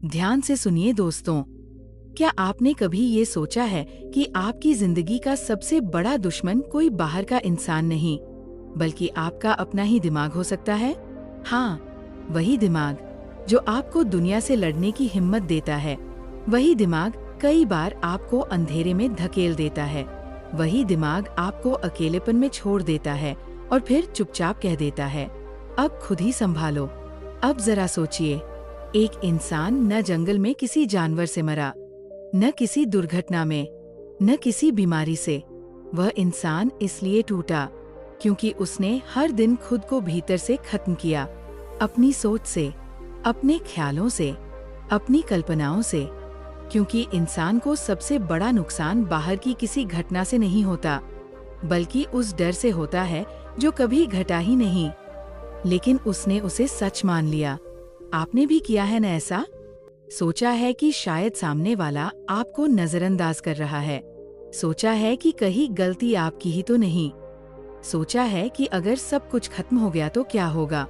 ध्यान से सुनिए दोस्तों, क्या आपने कभी ये सोचा है कि आपकी जिंदगी का सबसे बड़ा दुश्मन कोई बाहर का इंसान नहीं, बल्कि आपका अपना ही दिमाग हो सकता है? हाँ, वही दिमाग जो आपको दुनिया से लड़ने की हिम्मत देता है। वही दिमाग कई बार आपको अंधेरे में धकेल देता है। वही दिमाग आपको अकेलेपन में छोड़ देता है और फिर चुपचाप कह देता है, अब खुद ही संभालो। अब जरा सोचिए, एक इंसान न जंगल में किसी जानवर से मरा, न किसी दुर्घटना में, न किसी बीमारी से। वह इंसान इसलिए टूटा क्योंकि उसने हर दिन खुद को भीतर से खत्म किया, अपनी सोच से, अपने ख्यालों से, अपनी कल्पनाओं से। क्योंकि इंसान को सबसे बड़ा नुकसान बाहर की किसी घटना से नहीं होता, बल्कि उस डर से होता है जो कभी घटा ही नहीं, लेकिन उसने उसे सच मान लिया। आपने भी किया है न ऐसा? सोचा है कि शायद सामने वाला आपको नजरअंदाज कर रहा है। सोचा है कि कहीं गलती आपकी ही तो नहीं। सोचा है कि अगर सब कुछ खत्म हो गया तो क्या होगा।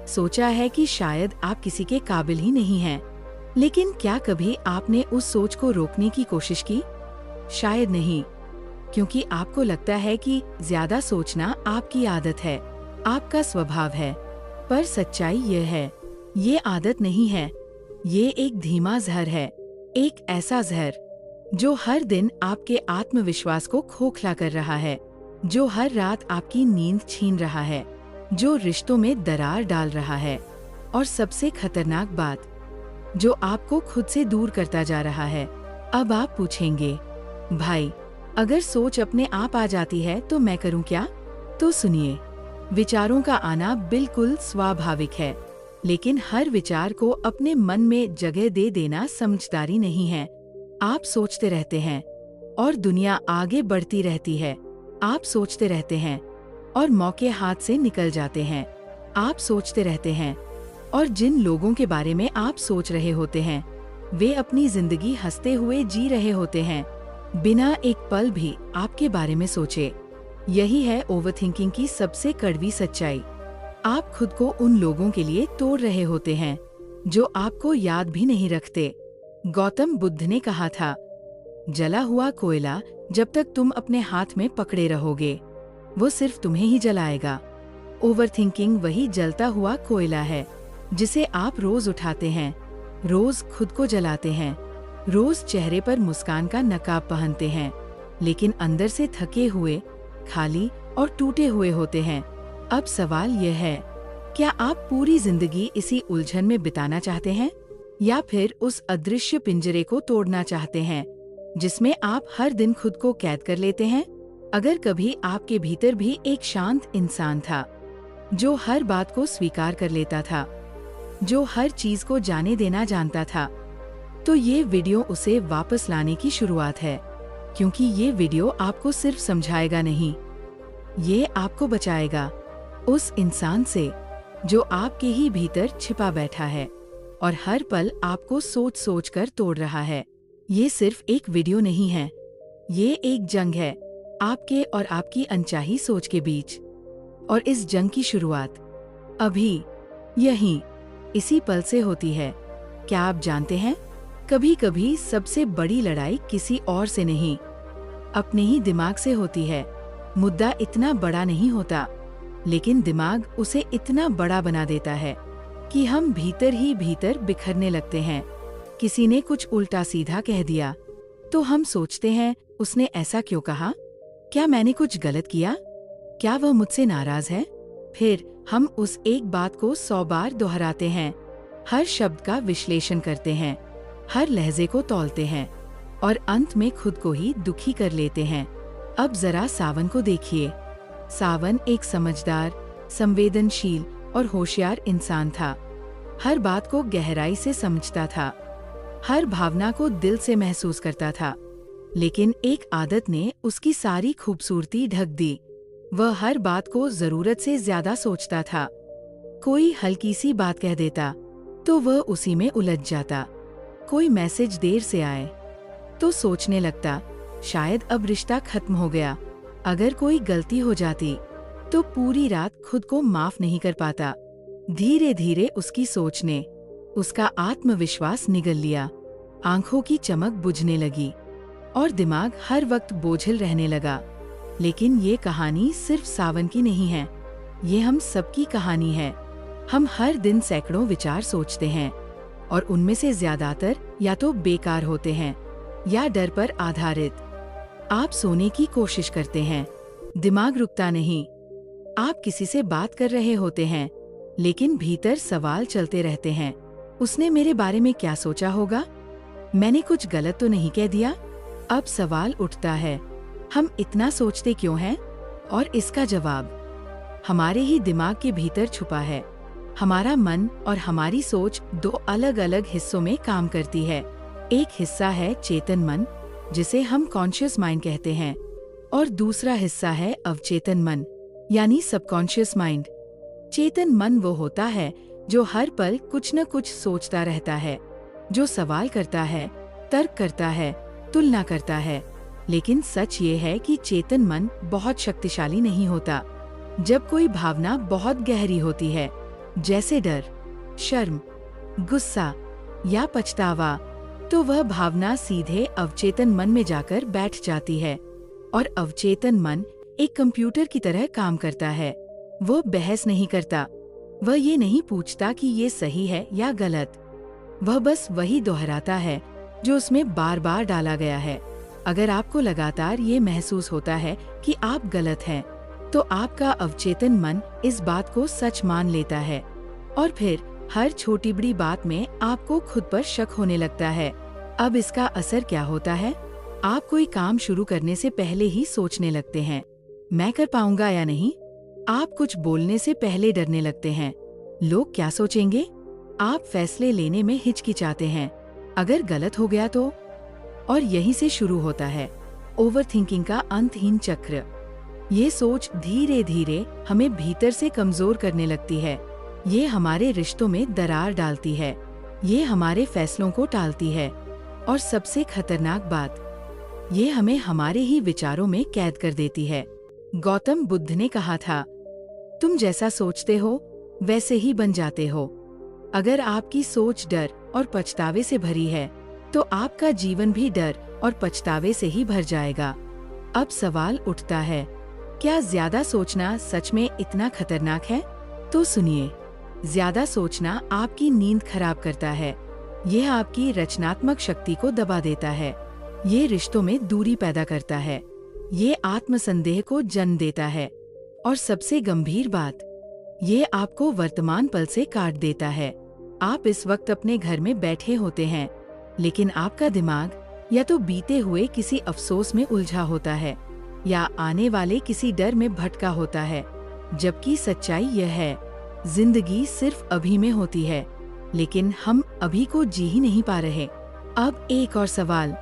सोचा है कि शायद आप किसी के काबिल ही नहीं हैं। लेकिन क्या कभी आपने उस सोच को रोकने की कोशिश की? शायद नहीं, क्योंकि आपको लगता है कि ज्यादा सोचना आपकी आदत है, आपका स्वभाव है। पर सच्चाई यह है, ये आदत नहीं है, ये एक धीमा जहर है। एक ऐसा जहर जो हर दिन आपके आत्मविश्वास को खोखला कर रहा है, जो हर रात आपकी नींद छीन रहा है, जो रिश्तों में दरार डाल रहा है, और सबसे खतरनाक बात, जो आपको खुद से दूर करता जा रहा है। अब आप पूछेंगे, भाई अगर सोच अपने आप आ जाती है तो मैं करूं क्या? तो सुनिए, विचारों का आना बिल्कुल स्वाभाविक है, लेकिन हर विचार को अपने मन में जगह दे देना समझदारी नहीं है। आप सोचते रहते हैं और दुनिया आगे बढ़ती रहती है। आप सोचते रहते हैं और मौके हाथ से निकल जाते हैं। आप सोचते रहते हैं और जिन लोगों के बारे में आप सोच रहे होते हैं, वे अपनी जिंदगी हंसते हुए जी रहे होते हैं, बिना एक पल भी आपके बारे में सोचे। यही है ओवरथिंकिंग की सबसे कड़वी सच्चाई। आप खुद को उन लोगों के लिए तोड़ रहे होते हैं जो आपको याद भी नहीं रखते। गौतम बुद्ध ने कहा था, जला हुआ कोयला जब तक तुम अपने हाथ में पकड़े रहोगे, वो सिर्फ तुम्हें ही जलाएगा। ओवरथिंकिंग वही जलता हुआ कोयला है जिसे आप रोज उठाते हैं, रोज खुद को जलाते हैं, रोज चेहरे पर मुस्कान का नकाब पहनते हैं, लेकिन अंदर से थके हुए, खाली और टूटे हुए होते हैं। अब सवाल यह है, क्या आप पूरी जिंदगी इसी उलझन में बिताना चाहते हैं, या फिर उस अदृश्य पिंजरे को तोड़ना चाहते हैं जिसमें आप हर दिन खुद को कैद कर लेते हैं? अगर कभी आपके भीतर भी एक शांत इंसान था जो हर बात को स्वीकार कर लेता था, जो हर चीज को जाने देना जानता था, तो ये वीडियो उसे वापस लाने की शुरुआत है। क्योंकि ये वीडियो आपको सिर्फ समझाएगा नहीं, ये आपको बचाएगा उस इंसान से जो आपके ही भीतर छिपा बैठा है और हर पल आपको सोच सोच कर तोड़ रहा है। ये सिर्फ एक वीडियो नहीं है, ये एक जंग है आपके और आपकी अनचाही सोच के बीच। और इस जंग की शुरुआत अभी, यहीं, इसी पल से होती है। क्या आप जानते हैं, कभी कभी सबसे बड़ी लड़ाई किसी और से नहीं, अपने ही दिमाग से होती है। मुद्दा इतना बड़ा नहीं होता, लेकिन दिमाग उसे इतना बड़ा बना देता है कि हम भीतर ही भीतर बिखरने लगते हैं। किसी ने कुछ उल्टा सीधा कह दिया तो हम सोचते हैं, उसने ऐसा क्यों कहा? क्या मैंने कुछ गलत किया? क्या वह मुझसे नाराज है? फिर हम उस एक बात को 100 बार दोहराते हैं, हर शब्द का विश्लेषण करते हैं, हर लहजे को तौलते हैं और अंत में खुद को ही दुखी कर लेते हैं। अब जरा सावन को देखिए। सावन एक समझदार, संवेदनशील और होशियार इंसान था। हर बात को गहराई से समझता था, हर भावना को दिल से महसूस करता था। लेकिन एक आदत ने उसकी सारी खूबसूरती ढक दी। वह हर बात को जरूरत से ज्यादा सोचता था। कोई हल्की सी बात कह देता तो वह उसी में उलझ जाता। कोई मैसेज देर से आए तो सोचने लगता, शायद अब रिश्ता खत्म हो गया। अगर कोई गलती हो जाती तो पूरी रात खुद को माफ नहीं कर पाता। धीरे धीरे उसकी सोच ने, उसका आत्मविश्वास निगल लिया, आंखों की चमक बुझने लगी और दिमाग हर वक्त बोझिल रहने लगा। लेकिन ये कहानी सिर्फ सावन की नहीं है, ये हम सबकी कहानी है। हम हर दिन सैकड़ों विचार सोचते हैं और उनमें से ज्यादातर या तो बेकार होते हैं या डर पर आधारित। आप सोने की कोशिश करते हैं, दिमाग रुकता नहीं। आप किसी से बात कर रहे होते हैं, लेकिन भीतर सवाल चलते रहते हैं। उसने मेरे बारे में क्या सोचा होगा? मैंने कुछ गलत तो नहीं कह दिया? अब सवाल उठता है, हम इतना सोचते क्यों हैं? और इसका जवाब हमारे ही दिमाग के भीतर छुपा है। हमारा मन और हमारी सोच दो अलग अलग हिस्सों में काम करती है। एक हिस्सा है चेतन मन, जिसे हम कॉन्शियस माइंड कहते हैं, और दूसरा हिस्सा है अवचेतन मन, यानी सबकॉन्शियस माइंड। चेतन मन वो होता है जो हर पल कुछ न कुछ सोचता रहता है, जो सवाल करता है, तर्क करता है, तुलना करता है। लेकिन सच ये है कि चेतन मन बहुत शक्तिशाली नहीं होता। जब कोई भावना बहुत गहरी होती है, जैसे डर, शर्म, गुस्सा या पछतावा, तो वह भावना सीधे अवचेतन मन में जाकर बैठ जाती है। और अवचेतन मन एक कंप्यूटर की तरह काम करता है। वो बहस नहीं करता, वह ये नहीं पूछता कि ये सही है या गलत। वह बस वही दोहराता है जो उसमें बार बार डाला गया है। अगर आपको लगातार ये महसूस होता है कि आप गलत हैं, तो आपका अवचेतन मन इस बात को सच मान लेता है और फिर हर छोटी बड़ी बात में आपको खुद पर शक होने लगता है। अब इसका असर क्या होता है? आप कोई काम शुरू करने से पहले ही सोचने लगते हैं, मैं कर पाऊंगा या नहीं। आप कुछ बोलने से पहले डरने लगते हैं, लोग क्या सोचेंगे। आप फैसले लेने में हिचकिचाते हैं, अगर गलत हो गया तो। और यहीं से शुरू होता है ओवरथिंकिंग का अंतहीन चक्र। ये सोच धीरे धीरे हमें भीतर से कमजोर करने लगती है। ये हमारे रिश्तों में दरार डालती है, ये हमारे फैसलों को टालती है, और सबसे खतरनाक बात, ये हमें हमारे ही विचारों में कैद कर देती है। गौतम बुद्ध ने कहा था, तुम जैसा सोचते हो वैसे ही बन जाते हो। अगर आपकी सोच डर और पछतावे से भरी है, तो आपका जीवन भी डर और पछतावे से ही भर जाएगा। अब सवाल उठता है, क्या ज्यादा सोचना सच में इतना खतरनाक है? तो सुनिए, ज्यादा सोचना आपकी नींद खराब करता है, यह आपकी रचनात्मक शक्ति को दबा देता है, ये रिश्तों में दूरी पैदा करता है, ये आत्मसंदेह को जन्म देता है, और सबसे गंभीर बात, ये आपको वर्तमान पल से काट देता है। आप इस वक्त अपने घर में बैठे होते हैं, लेकिन आपका दिमाग या तो बीते हुए किसी अफसोस में उलझा होता है या आने वाले किसी डर में भटका होता है। जबकि सच्चाई यह है, जिंदगी सिर्फ अभी में होती है, लेकिन हम अभी को जी ही नहीं पा रहे। अब एक और सवाल,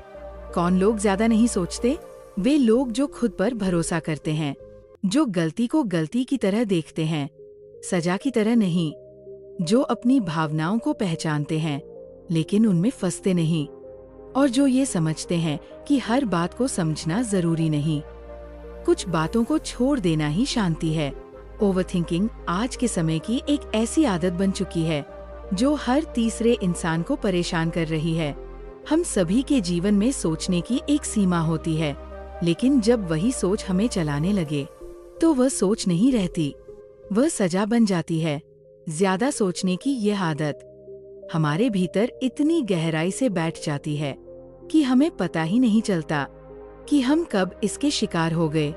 कौन लोग ज्यादा नहीं सोचते? वे लोग जो खुद पर भरोसा करते हैं, जो गलती को गलती की तरह देखते हैं, सजा की तरह नहीं, जो अपनी भावनाओं को पहचानते हैं लेकिन उनमें फंसते नहीं, और जो ये समझते हैं कि हर बात को समझना जरूरी नहीं, कुछ बातों को छोड़ देना ही शांति है। ओवरथिंकिंग आज के समय की एक ऐसी आदत बन चुकी है जो हर तीसरे इंसान को परेशान कर रही है। हम सभी के जीवन में सोचने की एक सीमा होती है, लेकिन जब वही सोच हमें चलाने लगे, तो वह सोच नहीं रहती, वह सजा बन जाती है। ज्यादा सोचने की यह आदत हमारे भीतर इतनी गहराई से बैठ जाती है कि हमें पता ही नहीं चलता कि हम कब इसके शिकार हो गए।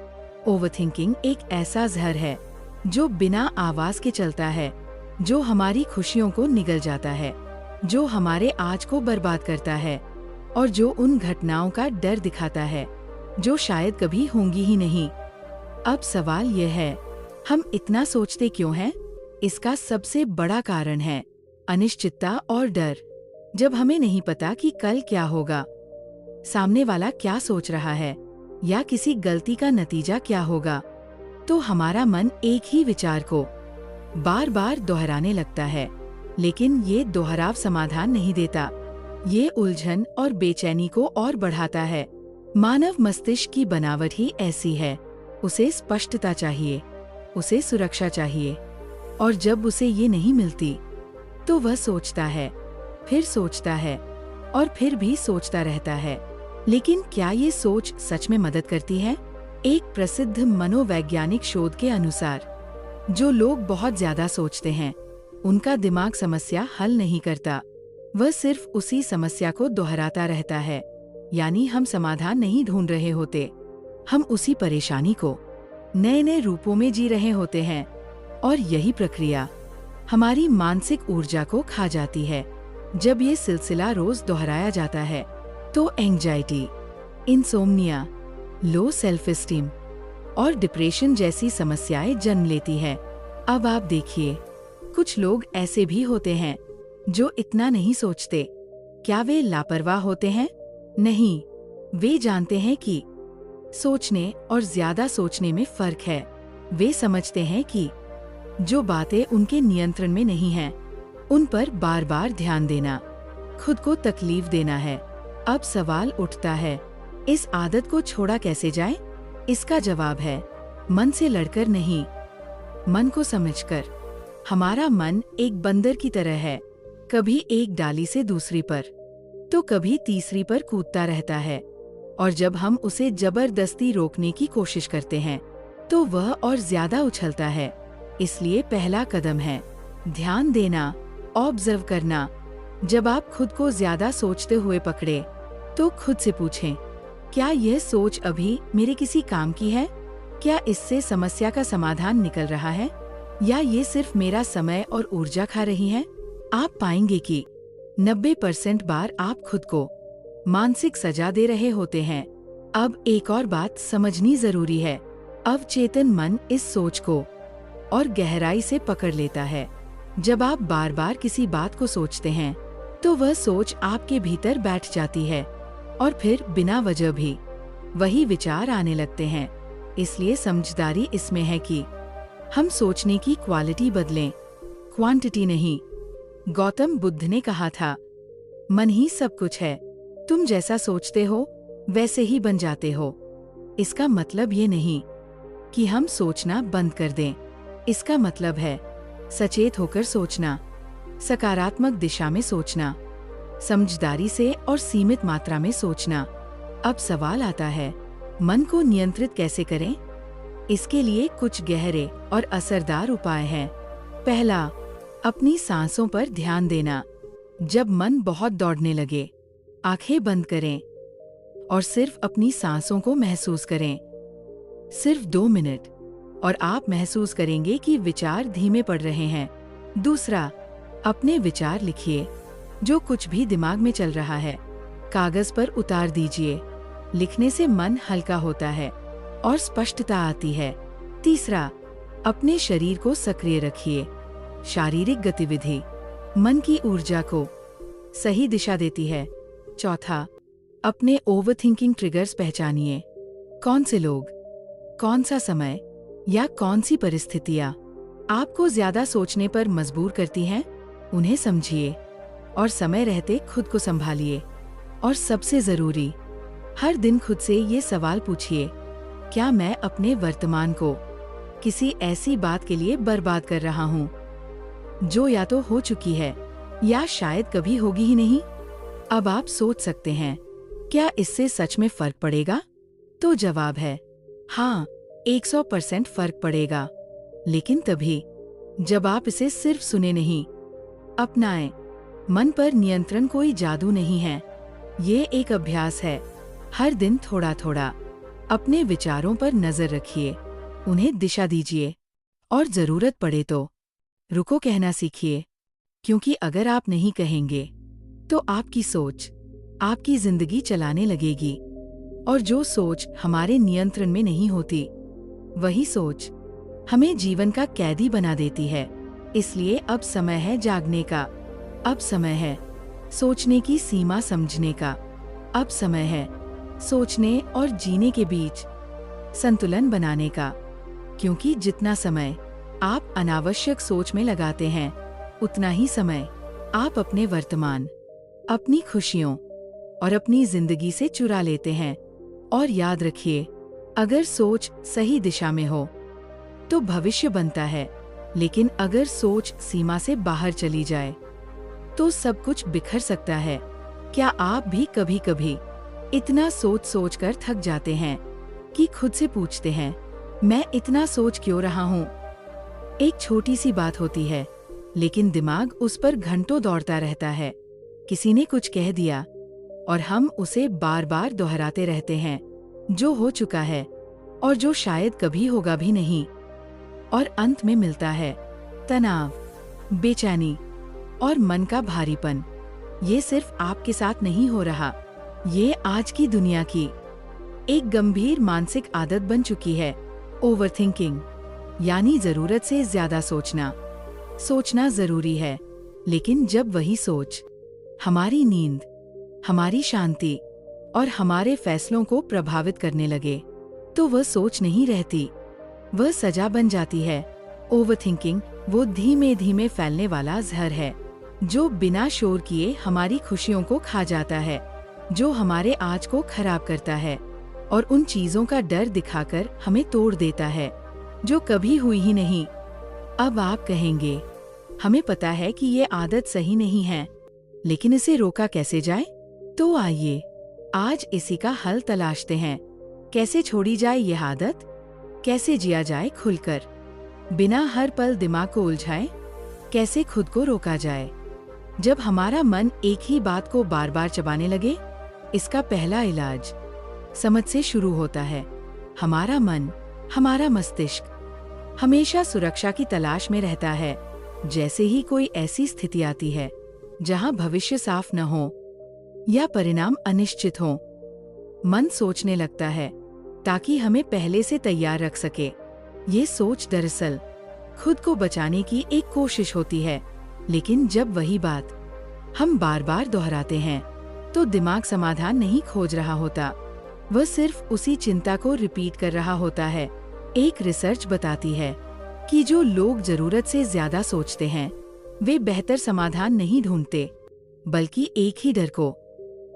ओवरथिंकिंग एक ऐसा जहर है जो बिना आवाज के चलता है, जो हमारी खुशियों को निगल जाता है, जो हमारे आज को बर्बाद करता है, और जो उन घटनाओं का डर दिखाता है जो शायद कभी होंगी ही नहीं। अब सवाल यह है, हम इतना सोचते क्यों हैं? इसका सबसे बड़ा कारण है अनिश्चितता और डर। जब हमें नहीं पता कि कल क्या होगा, सामने वाला क्या सोच रहा है, या किसी गलती का नतीजा क्या होगा, तो हमारा मन एक ही विचार को बार बार दोहराने लगता है। लेकिन ये दोहराव समाधान नहीं देता, ये उलझन और बेचैनी को और बढ़ाता है। मानव मस्तिष्क की बनावट ही ऐसी है, उसे स्पष्टता चाहिए, उसे सुरक्षा चाहिए, और जब उसे ये नहीं मिलती, तो वह सोचता है, फिर सोचता है और फिर भी सोचता रहता है। लेकिन क्या ये सोच सच में मदद करती है? एक प्रसिद्ध मनोवैज्ञानिक शोध के अनुसार जो लोग बहुत ज्यादा सोचते हैं उनका दिमाग समस्या हल नहीं करता, वह सिर्फ उसी समस्या को दोहराता रहता है। यानी हम समाधान नहीं ढूंढ रहे होते, हम उसी परेशानी को नए नए रूपों में जी रहे होते हैं। और यही प्रक्रिया हमारी मानसिक ऊर्जा को खा जाती है। जब ये सिलसिला रोज दोहराया जाता है तो anxiety, insomnia, low self esteem और डिप्रेशन जैसी समस्याएं जन्म लेती है। अब आप देखिए, कुछ लोग ऐसे भी होते हैं जो इतना नहीं सोचते। क्या वे लापरवाह होते हैं? नहीं, वे जानते हैं कि सोचने और ज्यादा सोचने में फर्क है। वे समझते हैं कि जो बातें उनके नियंत्रण में नहीं हैं, उन पर बार बार ध्यान देना खुद को तकलीफ देना है। अब सवाल उठता है, इस आदत को छोड़ा कैसे जाए? इसका जवाब है मन से लड़कर नहीं, मन को समझकर। हमारा मन एक बंदर की तरह है, कभी एक डाली से दूसरी पर तो कभी तीसरी पर कूदता रहता है। और जब हम उसे जबरदस्ती रोकने की कोशिश करते हैं तो वह और ज्यादा उछलता है। इसलिए पहला कदम है ध्यान देना, ऑब्जर्व करना। जब आप खुद को ज्यादा सोचते हुए पकड़े तो खुद से पूछें, क्या यह सोच अभी मेरे किसी काम की है? क्या इससे समस्या का समाधान निकल रहा है या ये सिर्फ मेरा समय और ऊर्जा खा रही है? आप पाएंगे कि 90% बार आप खुद को मानसिक सजा दे रहे होते हैं। अब एक और बात समझनी जरूरी है। अवचेतन मन इस सोच को और गहराई से पकड़ लेता है। जब आप बार बार किसी बात को सोचते हैं तो वह सोच आपके भीतर बैठ जाती है और फिर बिना वजह भी वही विचार आने लगते हैं। इसलिए समझदारी इसमें है कि हम सोचने की क्वालिटी बदलें, क्वांटिटी नहीं। गौतम बुद्ध ने कहा था, मन ही सब कुछ है, तुम जैसा सोचते हो वैसे ही बन जाते हो। इसका मतलब ये नहीं कि हम सोचना बंद कर दें। इसका मतलब है सचेत होकर सोचना, सकारात्मक दिशा में सोचना, समझदारी से और सीमित मात्रा में सोचना। अब सवाल आता है, मन को नियंत्रित कैसे करें? इसके लिए कुछ गहरे और असरदार उपाय हैं। पहला, अपनी सांसों पर ध्यान देना। जब मन बहुत दौड़ने लगे, आंखें बंद करें और सिर्फ अपनी सांसों को महसूस करें। सिर्फ 2 मिनट और आप महसूस करेंगे कि विचार धीमे पड़ रहे हैं। दूसरा, अपने विचार लिखिए। जो कुछ भी दिमाग में चल रहा है कागज पर उतार दीजिए। लिखने से मन हल्का होता है और स्पष्टता आती है। तीसरा, अपने शरीर को सक्रिय रखिए। शारीरिक गतिविधि मन की ऊर्जा को सही दिशा देती है। चौथा, अपने ओवरथिंकिंग ट्रिगर्स पहचानिए। कौन से लोग, कौन सा समय या कौन सी परिस्थितियां आपको ज्यादा सोचने पर मजबूर करती हैं, उन्हें समझिए और समय रहते खुद को संभालिए। और सबसे जरूरी, हर दिन खुद से ये सवाल पूछिए, क्या मैं अपने वर्तमान को किसी ऐसी बात के लिए बर्बाद कर रहा हूँ जो या तो हो चुकी है या शायद कभी होगी ही नहीं? अब आप सोच सकते हैं, क्या इससे सच में फर्क पड़ेगा? तो जवाब है हाँ, 100% फर्क पड़ेगा। लेकिन तभी जब आप इसे सिर्फ सुने नहीं, अपनाएं। मन पर नियंत्रण कोई जादू नहीं है, ये एक अभ्यास है। हर दिन थोड़ा थोड़ा अपने विचारों पर नजर रखिए, उन्हें दिशा दीजिए और जरूरत पड़े तो रुको कहना सीखिए। क्योंकि अगर आप नहीं कहेंगे तो आपकी सोच आपकी जिंदगी चलाने लगेगी। और जो सोच हमारे नियंत्रण में नहीं होती, वही सोच हमें जीवन का कैदी बना देती है। इसलिए अब समय है जागने का। अब समय है सोचने की सीमा समझने का। अब समय है सोचने और जीने के बीच संतुलन बनाने का। क्योंकि जितना समय आप अनावश्यक सोच में लगाते हैं, उतना ही समय आप अपने वर्तमान, अपनी खुशियों और अपनी जिंदगी से चुरा लेते हैं। और याद रखिए, अगर सोच सही दिशा में हो तो भविष्य बनता है, लेकिन अगर सोच सीमा से बाहर चली जाए तो सब कुछ बिखर सकता है। क्या आप भी कभी कभी इतना सोच सोच कर थक जाते हैं कि खुद से पूछते हैं, मैं इतना सोच क्यों रहा हूँ? एक छोटी सी बात होती है, लेकिन दिमाग उस पर घंटों दौड़ता रहता है। किसी ने कुछ कह दिया और हम उसे बार बार दोहराते रहते हैं, जो हो चुका है और जो शायद कभी होगा भी नहीं। और अंत में मिलता है तनाव, बेचैनी और मन का भारीपन। ये सिर्फ आपके साथ नहीं हो रहा, ये आज की दुनिया की एक गंभीर मानसिक आदत बन चुकी है। ओवरथिंकिंग यानी जरूरत से ज्यादा सोचना। सोचना जरूरी है, लेकिन जब वही सोच हमारी नींद, हमारी शांति और हमारे फैसलों को प्रभावित करने लगे, तो वह सोच नहीं रहती, वह सजा बन जाती है। ओवरथिंकिंग वो धीमे धीमे फैलने वाला जहर है, जो बिना शोर किए हमारी खुशियों को खा जाता है, जो हमारे आज को खराब करता है और उन चीजों का डर दिखाकर हमें तोड़ देता है जो कभी हुई ही नहीं। अब आप कहेंगे, हमें पता है कि ये आदत सही नहीं है, लेकिन इसे रोका कैसे जाए? तो आइए आज इसी का हल तलाशते हैं। कैसे छोड़ी जाए ये आदत? कैसे जिया जाए खुलकर, बिना हर पल दिमाग को उलझाए? कैसे खुद को रोका जाए जब हमारा मन एक ही बात को बार बार चबाने लगे? इसका पहला इलाज समझ से शुरू होता है। हमारा मन, हमारा मस्तिष्क हमेशा सुरक्षा की तलाश में रहता है। जैसे ही कोई ऐसी स्थिति आती है जहां भविष्य साफ न हो या परिणाम अनिश्चित हो, मन सोचने लगता है ताकि हमें पहले से तैयार रख सके। ये सोच दरअसल खुद को बचाने की एक कोशिश होती है, लेकिन जब वही बात हम बार बार दोहराते हैं तो दिमाग समाधान नहीं खोज रहा होता, वह सिर्फ उसी चिंता को रिपीट कर रहा होता है। एक रिसर्च बताती है कि जो लोग जरूरत से ज्यादा सोचते हैं वे बेहतर समाधान नहीं ढूंढते, बल्कि एक ही डर को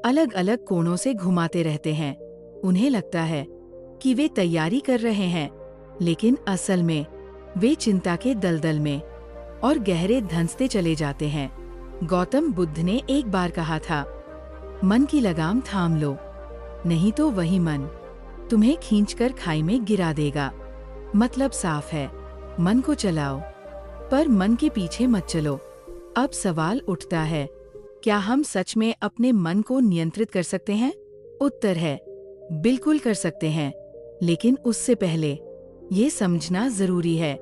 अलग अलग कोणों से घुमाते रहते हैं। उन्हें लगता है कि वे तैयारी कर रहे हैं, लेकिन असल में वे चिंता के दलदल में और गहरे धंसते चले जाते हैं। गौतम बुद्ध ने एक बार कहा था, मन की लगाम थाम लो, नहीं तो वही मन तुम्हें खींचकर खाई में गिरा देगा। मतलब साफ है, मन को चलाओ, पर मन के पीछे मत चलो। अब सवाल उठता है, क्या हम सच में अपने मन को नियंत्रित कर सकते हैं? उत्तर है, बिल्कुल कर सकते हैं, लेकिन उससे पहले ये समझना जरूरी है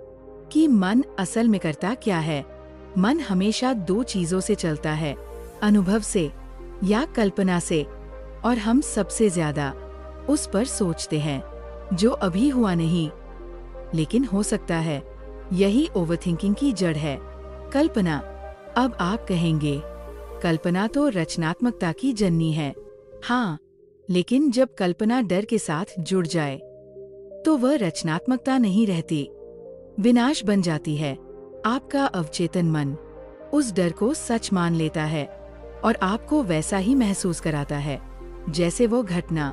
कि मन असल में करता क्या है। मन हमेशा दो चीजों से चलता है, अनुभव से या कल्पना से, और हम सबसे ज्यादा उस पर सोचते हैं जो अभी हुआ नहीं, लेकिन हो सकता है। यही ओवरथिंकिंग की जड़ है। कल्पना। अब आप कहेंगे, कल्पना तो रचनात्मकता की जननी है। हाँ, लेकिन जब कल्पना डर के साथ जुड़ जाए तो वह रचनात्मकता नहीं रहती, विनाश बन जाती है। आपका अवचेतन मन उस डर को सच मान लेता है और आपको वैसा ही महसूस कराता है जैसे वो घटना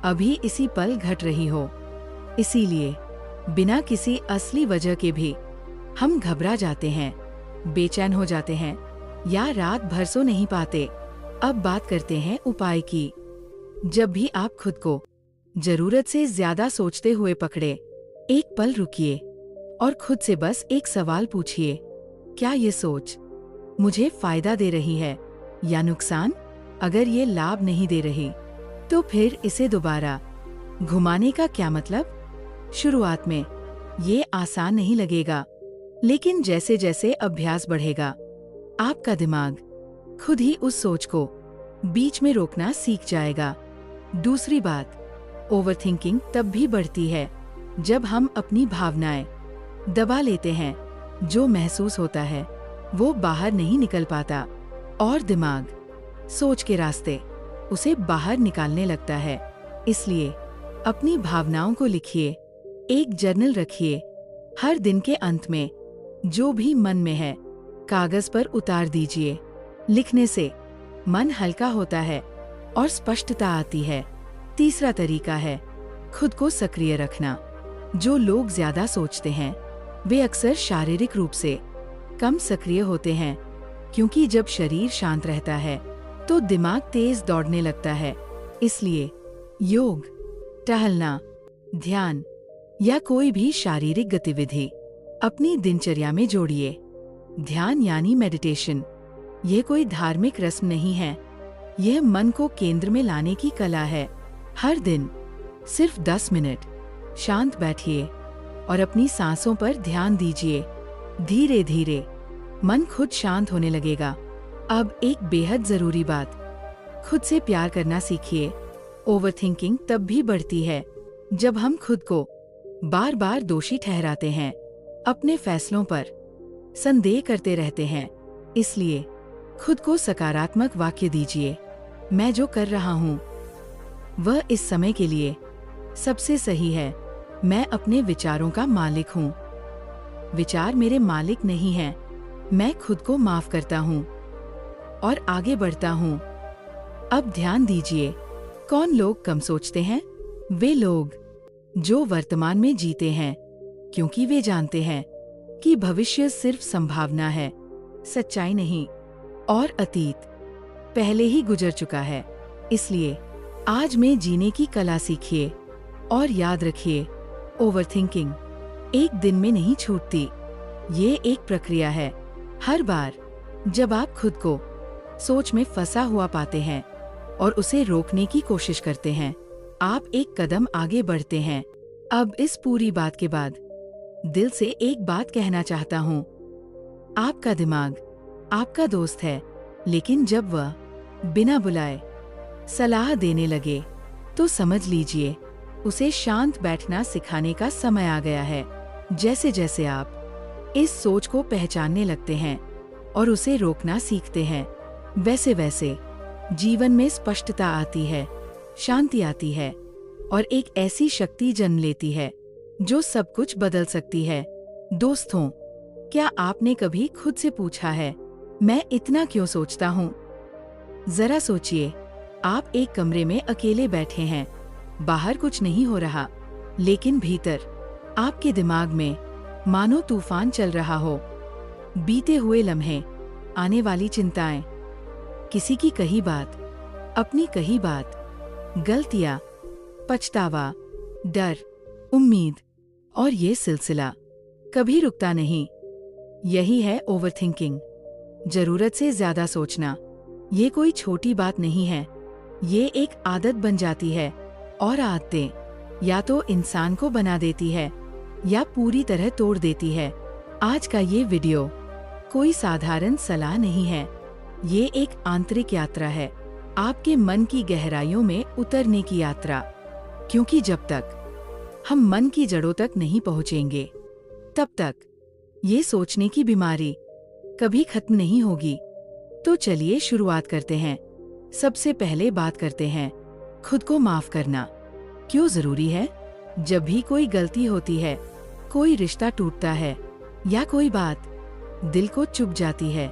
अभी इसी पल घट रही हो। इसीलिए बिना किसी असली वजह के भी हम घबरा जाते हैं, बेचैन हो जाते हैं या रात भर सो नहीं पाते। अब बात करते हैं उपाय की। जब भी आप खुद को जरूरत से ज्यादा सोचते हुए पकड़े, एक पल रुकिए और खुद से बस एक सवाल पूछिए, क्या ये सोच मुझे फायदा दे रही है या नुकसान? अगर ये लाभ नहीं दे रही तो फिर इसे दोबारा घुमाने का क्या मतलब? शुरुआत में ये आसान नहीं लगेगा, लेकिन जैसे जैसे अभ्यास बढ़ेगा आपका दिमाग खुद ही उस सोच को बीच में रोकना सीख जाएगा। दूसरी बात, ओवरथिंकिंग तब भी बढ़ती है जब हम अपनी भावनाएं दबा लेते हैं। जो महसूस होता है वो बाहर नहीं निकल पाता और दिमाग सोच के रास्ते उसे बाहर निकालने लगता है। इसलिए अपनी भावनाओं को लिखिए, एक जर्नल रखिए। हर दिन के अंत में जो भी मन में है कागज पर उतार दीजिए। लिखने से मन हल्का होता है और स्पष्टता आती है। तीसरा तरीका है खुद को सक्रिय रखना। जो लोग ज्यादा सोचते हैं वे अक्सर शारीरिक रूप से कम सक्रिय होते हैं। क्योंकि जब शरीर शांत रहता है तो दिमाग तेज दौड़ने लगता है। इसलिए योग, टहलना, ध्यान या कोई भी शारीरिक गतिविधि अपनी दिनचर्या में जोड़िए। ध्यान यानी मेडिटेशन, ये कोई धार्मिक रस्म नहीं है, यह मन को केंद्र में लाने की कला है। हर दिन सिर्फ 10 मिनट शांत बैठिए और अपनी सांसों पर ध्यान दीजिए। धीरे धीरे मन खुद शांत होने लगेगा। अब एक बेहद जरूरी बात, खुद से प्यार करना सीखिए। ओवरथिंकिंग तब भी बढ़ती है जब हम खुद को बार बार दोषी ठहराते हैं, अपने फैसलों पर संदेह करते रहते हैं। इसलिए खुद को सकारात्मक वाक्य दीजिए। मैं जो कर रहा हूँ वह इस समय के लिए सबसे सही है। मैं अपने विचारों का मालिक हूँ। विचार मेरे मालिक नहीं हैं। मैं खुद को माफ करता हूँ और आगे बढ़ता हूँ। अब ध्यान दीजिए, कौन लोग कम सोचते हैं? वे लोग जो वर्तमान में जीते हैं, क्योंकि वे जानते हैं कि भविष्य सिर्फ संभावना है, सच्चाई नहीं। और अतीत पहले ही गुजर चुका है। इसलिए आज में जीने की कला सीखिए और याद रखिए, ओवरथिंकिंग एक दिन में नहीं छूटती। ये एक प्रक्रिया है। हर बार जब आप खुद को सोच में फंसा हुआ पाते हैं और उसे रोकने की कोशिश करते हैं, आप एक कदम आगे बढ़ते हैं। अब इस पूरी बात के बाद दिल से एक बात कहना चाहता हूँ। आपका दिमाग आपका दोस्त है, लेकिन जब वह बिना बुलाए सलाह देने लगे तो समझ लीजिए उसे शांत बैठना सिखाने का समय आ गया है। जैसे जैसे आप इस सोच को पहचानने लगते हैं और उसे रोकना सीखते हैं, वैसे वैसे जीवन में स्पष्टता आती है, शांति आती है और एक ऐसी शक्ति जन्म लेती है जो सब कुछ बदल सकती है। दोस्तों, क्या आपने कभी खुद से पूछा है, मैं इतना क्यों सोचता हूँ? जरा सोचिए, आप एक कमरे में अकेले बैठे हैं, बाहर कुछ नहीं हो रहा, लेकिन भीतर आपके दिमाग में मानो तूफान चल रहा हो। बीते हुए लम्हे, आने वाली चिंताएं, किसी की कही बात, अपनी कही बात, गलतियां, पछतावा, डर, उम्मीद, और ये सिलसिला कभी रुकता नहीं। यही है ओवरथिंकिंग, जरूरत से ज्यादा सोचना। ये कोई छोटी बात नहीं है, ये एक आदत बन जाती है और आदतें या तो इंसान को बना देती है या पूरी तरह तोड़ देती है। आज का ये वीडियो कोई साधारण सलाह नहीं है, ये एक आंतरिक यात्रा है, आपके मन की गहराइयों में उतरने की यात्रा। क्योंकि जब तक हम मन की जड़ों तक नहीं पहुंचेंगे, तब तक ये सोचने की बीमारी कभी खत्म नहीं होगी। तो चलिए शुरुआत करते हैं। सबसे पहले बात करते हैं खुद को माफ करना क्यों जरूरी है। जब भी कोई गलती होती है, कोई रिश्ता टूटता है या कोई बात दिल को चुभ जाती है,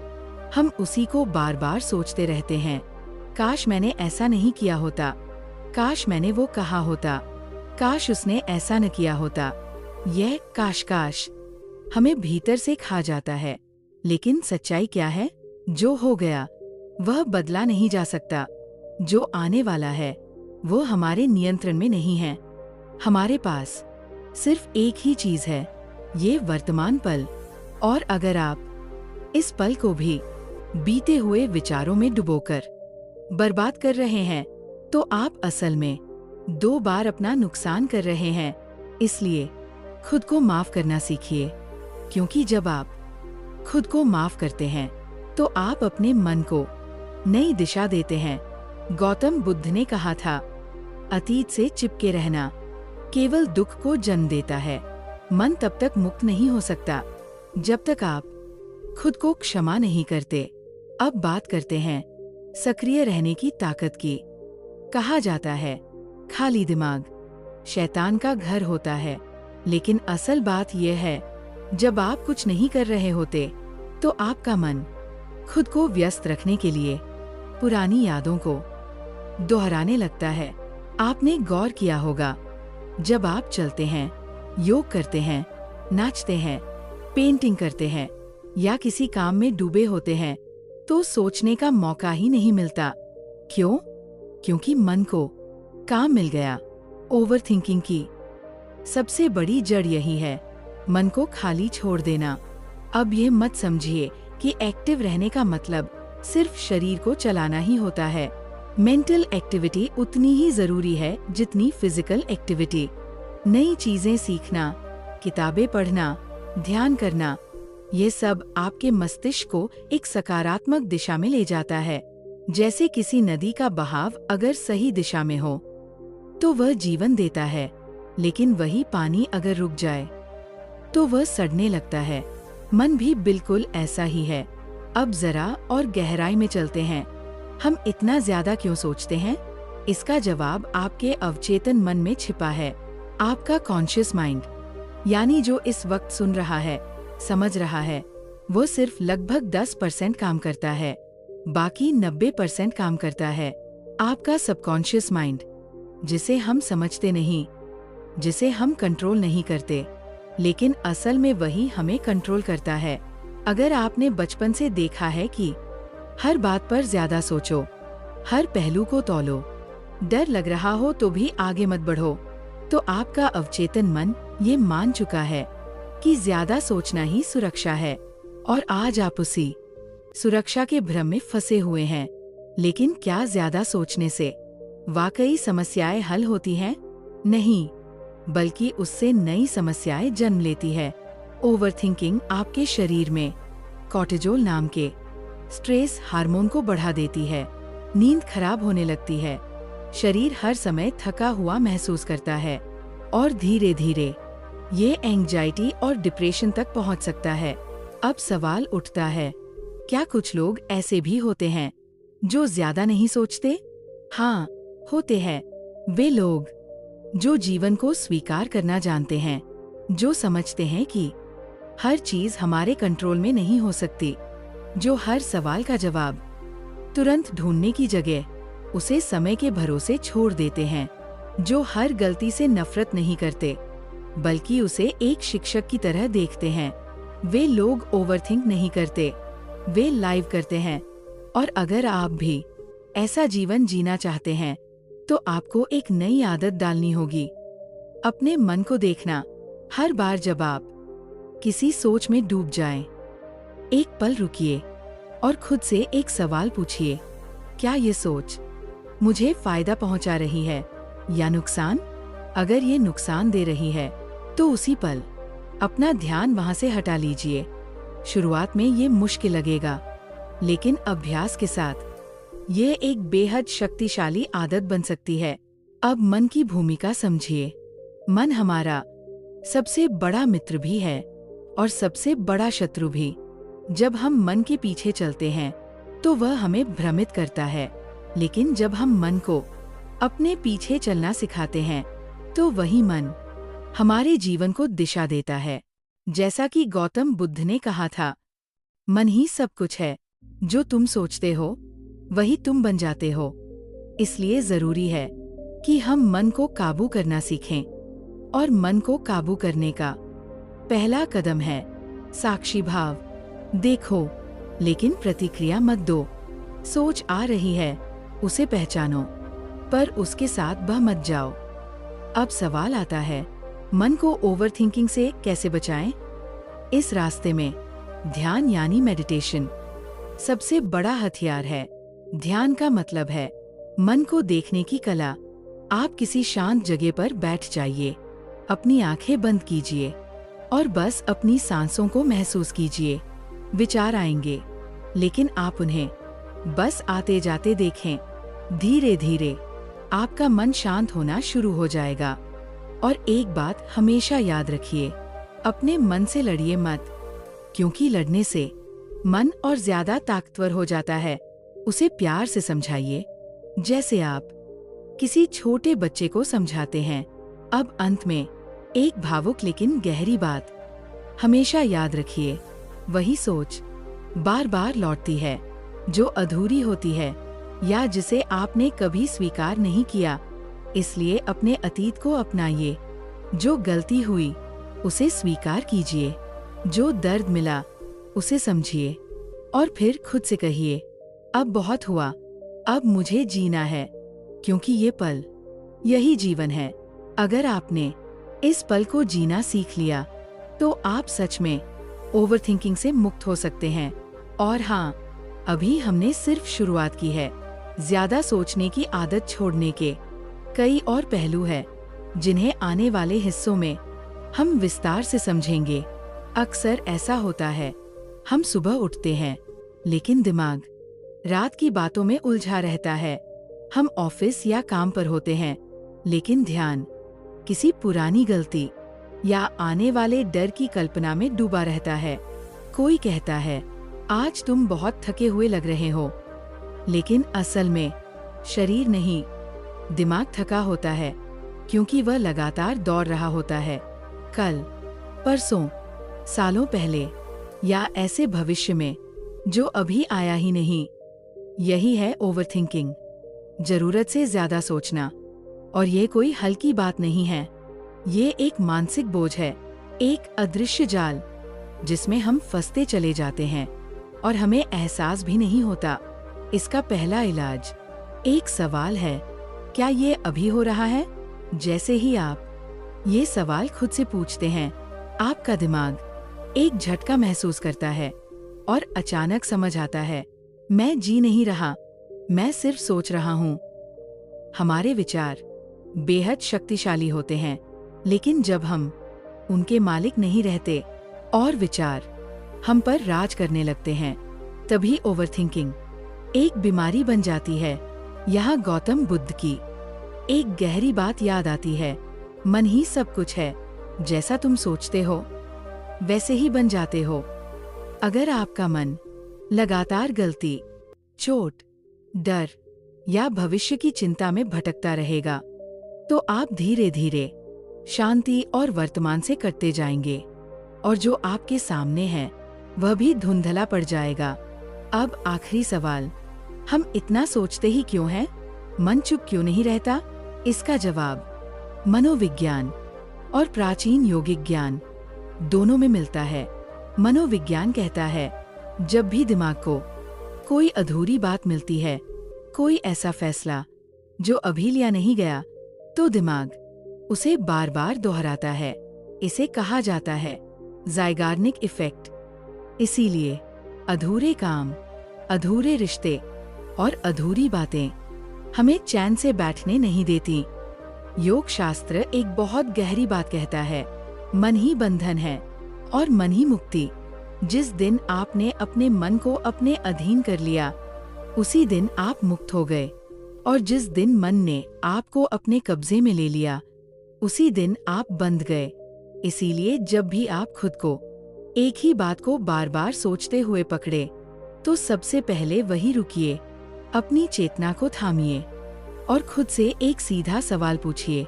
हम उसी को बार बार सोचते रहते हैं, काश मैंने ऐसा नहीं किया होता, काश मैंने वो कहा होता, काश उसने ऐसा न किया होता। यह काश हमें भीतर से खा जाता है। लेकिन सच्चाई क्या है? जो हो गया वह बदला नहीं जा सकता। जो आने वाला है वो हमारे नियंत्रण में नहीं है। हमारे पास सिर्फ एक ही चीज है, ये वर्तमान पल। और अगर आप इस पल को भी बीते हुए विचारों में डुबोकर बर्बाद कर रहे हैं, तो आप असल में 2 बार अपना नुकसान कर रहे हैं। इसलिए खुद को माफ करना सीखिए, क्योंकि जब आप खुद को माफ करते हैं तो आप अपने मन को नई दिशा देते हैं। गौतम बुद्ध ने कहा था, अतीत से चिपके रहना केवल दुख को जन्म देता है। मन तब तक मुक्त नहीं हो सकता जब तक आप खुद को क्षमा नहीं करते। अब बात करते हैं सक्रिय रहने की ताकत की। कहा जाता है खाली दिमाग शैतान का घर होता है, लेकिन असल बात यह है, जब आप कुछ नहीं कर रहे होते तो आपका मन खुद को व्यस्त रखने के लिए पुरानी यादों को दोहराने लगता है। आपने गौर किया होगा, जब आप चलते हैं, योग करते हैं, नाचते हैं, पेंटिंग करते हैं या किसी काम में डूबे होते हैं, तो सोचने का मौका ही नहीं मिलता। क्यों? क्योंकि मन को काम मिल गया। ओवरथिंकिंग की सबसे बड़ी जड़ यही है, मन को खाली छोड़ देना। अब ये मत समझिए कि एक्टिव रहने का मतलब सिर्फ शरीर को चलाना ही होता है। मेंटल एक्टिविटी उतनी ही जरूरी है जितनी फिजिकल एक्टिविटी। नई चीजें सीखना, किताबें पढ़ना, ध्यान करना, ये सब आपके मस्तिष्क को एक सकारात्मक दिशा में ले जाता है। जैसे किसी नदी का बहाव अगर सही दिशा में हो तो वह जीवन देता है, लेकिन वही पानी अगर रुक जाए तो वह सड़ने लगता है। मन भी बिल्कुल ऐसा ही है। अब जरा और गहराई में चलते हैं। हम इतना ज्यादा क्यों सोचते हैं? इसका जवाब आपके अवचेतन मन में छिपा है। आपका कॉन्शियस माइंड, यानी जो इस वक्त सुन रहा है, समझ रहा है, वो सिर्फ लगभग 10% काम करता है, बाकी 90% काम करता है आपका सबकॉन्शियस माइंड, जिसे हम समझते नहीं, जिसे हम कंट्रोल नहीं करते, लेकिन असल में वही हमें कंट्रोल करता है। अगर आपने बचपन से देखा है कि हर बात पर ज्यादा सोचो, हर पहलू को तौलो, डर लग रहा हो तो भी आगे मत बढ़ो, तो आपका अवचेतन मन ये मान चुका है कि ज्यादा सोचना ही सुरक्षा है। और आज आप उसी सुरक्षा के भ्रम में फंसे हुए हैं। लेकिन क्या ज्यादा सोचने से वाकई समस्याएं हल होती हैं? नहीं, बल्कि उससे नई समस्याएं जन्म लेती है। ओवरथिंकिंग आपके शरीर में कॉर्टिजोल नाम के स्ट्रेस हार्मोन को बढ़ा देती है। नींद खराब होने लगती है, शरीर हर समय थका हुआ महसूस करता है और धीरे धीरे ये एंजाइटी और डिप्रेशन तक पहुंच सकता है। अब सवाल उठता है, क्या कुछ लोग ऐसे भी होते हैं जो ज्यादा नहीं सोचते? हाँ, होते हैं। वे लोग जो जीवन को स्वीकार करना जानते हैं, जो समझते हैं कि हर चीज हमारे कंट्रोल में नहीं हो सकती, जो हर सवाल का जवाब तुरंत ढूंढने की जगह उसे समय के भरोसे छोड़ देते हैं, जो हर गलती से नफरत नहीं करते बल्कि उसे एक शिक्षक की तरह देखते हैं। वे लोग ओवरथिंक नहीं करते, वे लाइव करते हैं। और अगर आप भी ऐसा जीवन जीना चाहते हैं तो आपको एक नई आदत डालनी होगी। अपने मन को देखना। हर बार जब आप किसी सोच में डूब जाएं, एक पल रुकिए और खुद से एक सवाल पूछिए, क्या ये सोच मुझे फायदा पहुंचा रही है या नुकसान? अगर ये नुकसान दे रही है तो उसी पल अपना ध्यान वहां से हटा लीजिए। शुरुआत में ये मुश्किल लगेगा, लेकिन अभ्यास के साथ ये एक बेहद शक्तिशाली आदत बन सकती है। अब मन की भूमिका समझिए। मन हमारा सबसे बड़ा मित्र भी है और सबसे बड़ा शत्रु भी। जब हम मन के पीछे चलते हैं तो वह हमें भ्रमित करता है, लेकिन जब हम मन को अपने पीछे चलना सिखाते हैं तो वही मन हमारे जीवन को दिशा देता है। जैसा कि गौतम बुद्ध ने कहा था, मन ही सब कुछ है, जो तुम सोचते हो वही तुम बन जाते हो। इसलिए जरूरी है कि हम मन को काबू करना सीखें। और मन को काबू करने का पहला कदम है साक्षी भाव। देखो, लेकिन प्रतिक्रिया मत दो। सोच आ रही है, उसे पहचानो, पर उसके साथ बह मत जाओ। अब सवाल आता है, मन को ओवरथिंकिंग से कैसे बचाएं? इस रास्ते में ध्यान यानी मेडिटेशन सबसे बड़ा हथियार है। ध्यान का मतलब है मन को देखने की कला। आप किसी शांत जगह पर बैठ जाइए, अपनी आंखें बंद कीजिए और बस अपनी सांसों को महसूस कीजिए। विचार आएंगे, लेकिन आप उन्हें बस आते जाते देखें। धीरे धीरे आपका मन शांत होना शुरू हो जाएगा। और एक बात हमेशा याद रखिए, अपने मन से लड़िए मत, क्योंकि लड़ने से मन और ज्यादा ताकतवर हो जाता है। उसे प्यार से समझाइए, जैसे आप किसी छोटे बच्चे को समझाते हैं। अब अंत में एक भावुक लेकिन गहरी बात हमेशा याद रखिए, वही सोच बार बार लौटती है जो अधूरी होती है या जिसे आपने कभी स्वीकार नहीं किया। इसलिए अपने अतीत को अपनाइए। जो गलती हुई उसे स्वीकार कीजिए, जो दर्द मिला उसे समझिए और फिर खुद से कहिए, अब बहुत हुआ, अब मुझे जीना है, क्योंकि ये पल, यही जीवन है। अगर आपने इस पल को जीना सीख लिया, तो आप सच में ओवरथिंकिंग से मुक्त हो सकते हैं। और हाँ, अभी हमने सिर्फ शुरुआत की है। ज्यादा सोचने की आदत छोड़ने के कई और पहलू है, जिन्हें आने वाले हिस्सों में हम विस्तार से समझेंगे। अक्सर ऐसा होता है, हम सुबह उठते हैं, लेकिन दिमाग रात की बातों में उलझा रहता है। हम ऑफिस या काम पर होते हैं, लेकिन ध्यान किसी पुरानी गलती या आने वाले डर की कल्पना में डूबा रहता है। कोई कहता है, आज तुम बहुत थके हुए लग रहे हो, लेकिन असल में शरीर नहीं, दिमाग थका होता है, क्योंकि वह लगातार दौड़ रहा होता है। कल, परसों, सालों पहले या ऐसे भविष्य में जो अभी आया ही नहीं। यही है ओवरथिंकिंग, जरूरत से ज्यादा सोचना। और ये कोई हल्की बात नहीं है, ये एक मानसिक बोझ है, एक अदृश्य जाल जिसमें हम फंसते चले जाते हैं और हमें एहसास भी नहीं होता। इसका पहला इलाज एक सवाल है, क्या ये अभी हो रहा है? जैसे ही आप ये सवाल खुद से पूछते हैं, आपका दिमाग एक झटका महसूस करता है और अचानक समझ आता है, मैं जी नहीं रहा, मैं सिर्फ सोच रहा हूँ। हमारे विचार बेहद शक्तिशाली होते हैं, लेकिन जब हम उनके मालिक नहीं रहते और विचार हम पर राज करने लगते हैं, तभी ओवरथिंकिंग एक बीमारी बन जाती है। यहाँ गौतम बुद्ध की एक गहरी बात याद आती है, मन ही सब कुछ है, जैसा तुम सोचते हो वैसे ही बन जाते हो। अगर आपका मन लगातार गलती, चोट, डर या भविष्य की चिंता में भटकता रहेगा, तो आप धीरे धीरे शांति और वर्तमान से कटते जाएंगे, और जो आपके सामने है वह भी धुंधला पड़ जाएगा। अब आखिरी सवाल, हम इतना सोचते ही क्यों हैं? मन चुप क्यों नहीं रहता? इसका जवाब मनोविज्ञान और प्राचीन योगिक ज्ञान दोनों में मिलता है। मनोविज्ञान कहता है, जब भी दिमाग को कोई अधूरी बात मिलती है, कोई ऐसा फैसला जो अभी लिया नहीं गया, तो दिमाग उसे बार बार दोहराता है। इसे कहा जाता है ज़ाइगार्निक इफेक्ट। इसीलिए अधूरे काम, अधूरे रिश्ते और अधूरी बातें हमें चैन से बैठने नहीं देती। योग शास्त्र एक बहुत गहरी बात कहता है, मन ही बंधन है और मन ही मुक्ति। जिस दिन आपने अपने मन को अपने अधीन कर लिया, उसी दिन आप मुक्त हो गए, और जिस दिन मन ने आपको अपने कब्जे में ले लिया, उसी दिन आप बंध गए। इसीलिए जब भी आप खुद को एक ही बात को बार बार सोचते हुए पकड़े, तो सबसे पहले वही रुकिए, अपनी चेतना को थामिए और खुद से एक सीधा सवाल पूछिए,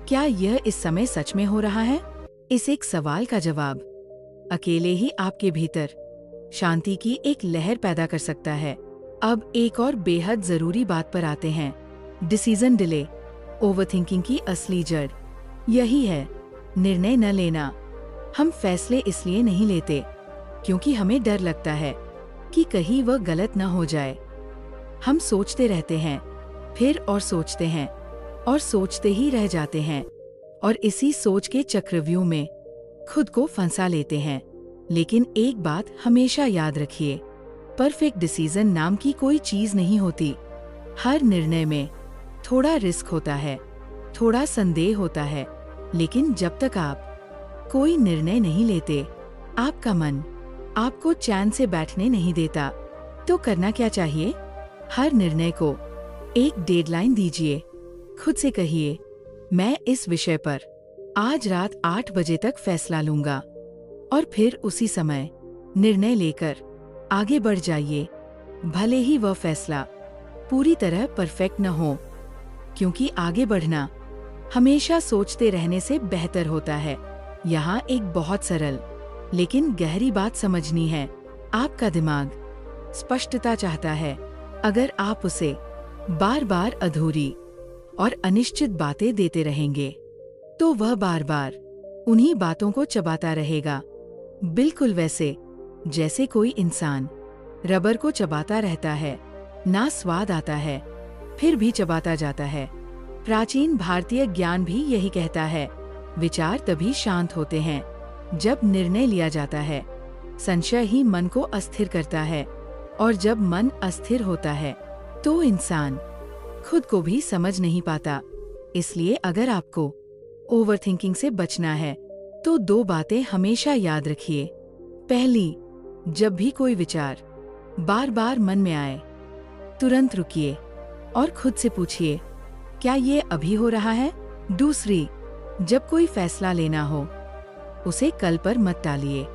क्या यह इस समय सच में हो रहा है? इस एक सवाल का जवाब अकेले ही आपके भीतर शांति की एक लहर पैदा कर सकता है। अब एक और बेहद जरूरी बात पर आते हैं, डिसीजन डिले। ओवरथिंकिंग की असली जड़ यही है, निर्णय न लेना। हम फैसले इसलिए नहीं लेते क्योंकि हमें डर लगता है कि कहीं वह गलत न हो जाए। हम सोचते रहते हैं, फिर और सोचते हैं और सोचते ही रह जाते हैं, और इसी सोच के चक्रव्यूह में खुद को फंसा लेते हैं। लेकिन एक बात हमेशा याद रखिए, परफेक्ट डिसीजन नाम की कोई चीज नहीं होती। हर निर्णय में थोड़ा रिस्क होता है, थोड़ा संदेह होता है, लेकिन जब तक आप कोई निर्णय नहीं लेते, आपका मन आपको चैन से बैठने नहीं देता। तो करना क्या चाहिए? हर निर्णय को एक डेडलाइन दीजिए। खुद से कहिए, मैं इस विषय पर आज रात 8 बजे तक फैसला लूंगा, और फिर उसी समय निर्णय लेकर आगे बढ़ जाइए। भले ही वह फैसला पूरी तरह परफेक्ट न हो, क्योंकि आगे बढ़ना हमेशा सोचते रहने से बेहतर होता है। यहाँ एक बहुत सरल लेकिन गहरी बात समझनी है। आपका दिमाग स्पष्टता चाहता है। अगर आप उसे बार बार अधूरी और अनिश्चित बातें देते रहेंगे, तो वह बार बार उन्हीं बातों को चबाता रहेगा। बिल्कुल वैसे जैसे कोई इंसान रबर को चबाता रहता है, ना स्वाद आता है, फिर भी चबाता जाता है। प्राचीन भारतीय ज्ञान भी यही कहता है, विचार तभी शांत होते हैं जब निर्णय लिया जाता है। संशय ही मन को अस्थिर करता है, और जब मन अस्थिर होता है तो इंसान खुद को भी समझ नहीं पाता। इसलिए अगर आपको ओवरथिंकिंग से बचना है तो 2 बातें हमेशा याद रखिए। पहली, जब भी कोई विचार बार बार मन में आए, तुरंत रुकिए और खुद से पूछिए, क्या ये अभी हो रहा है? दूसरी, जब कोई फैसला लेना हो, उसे कल पर मत टालिए।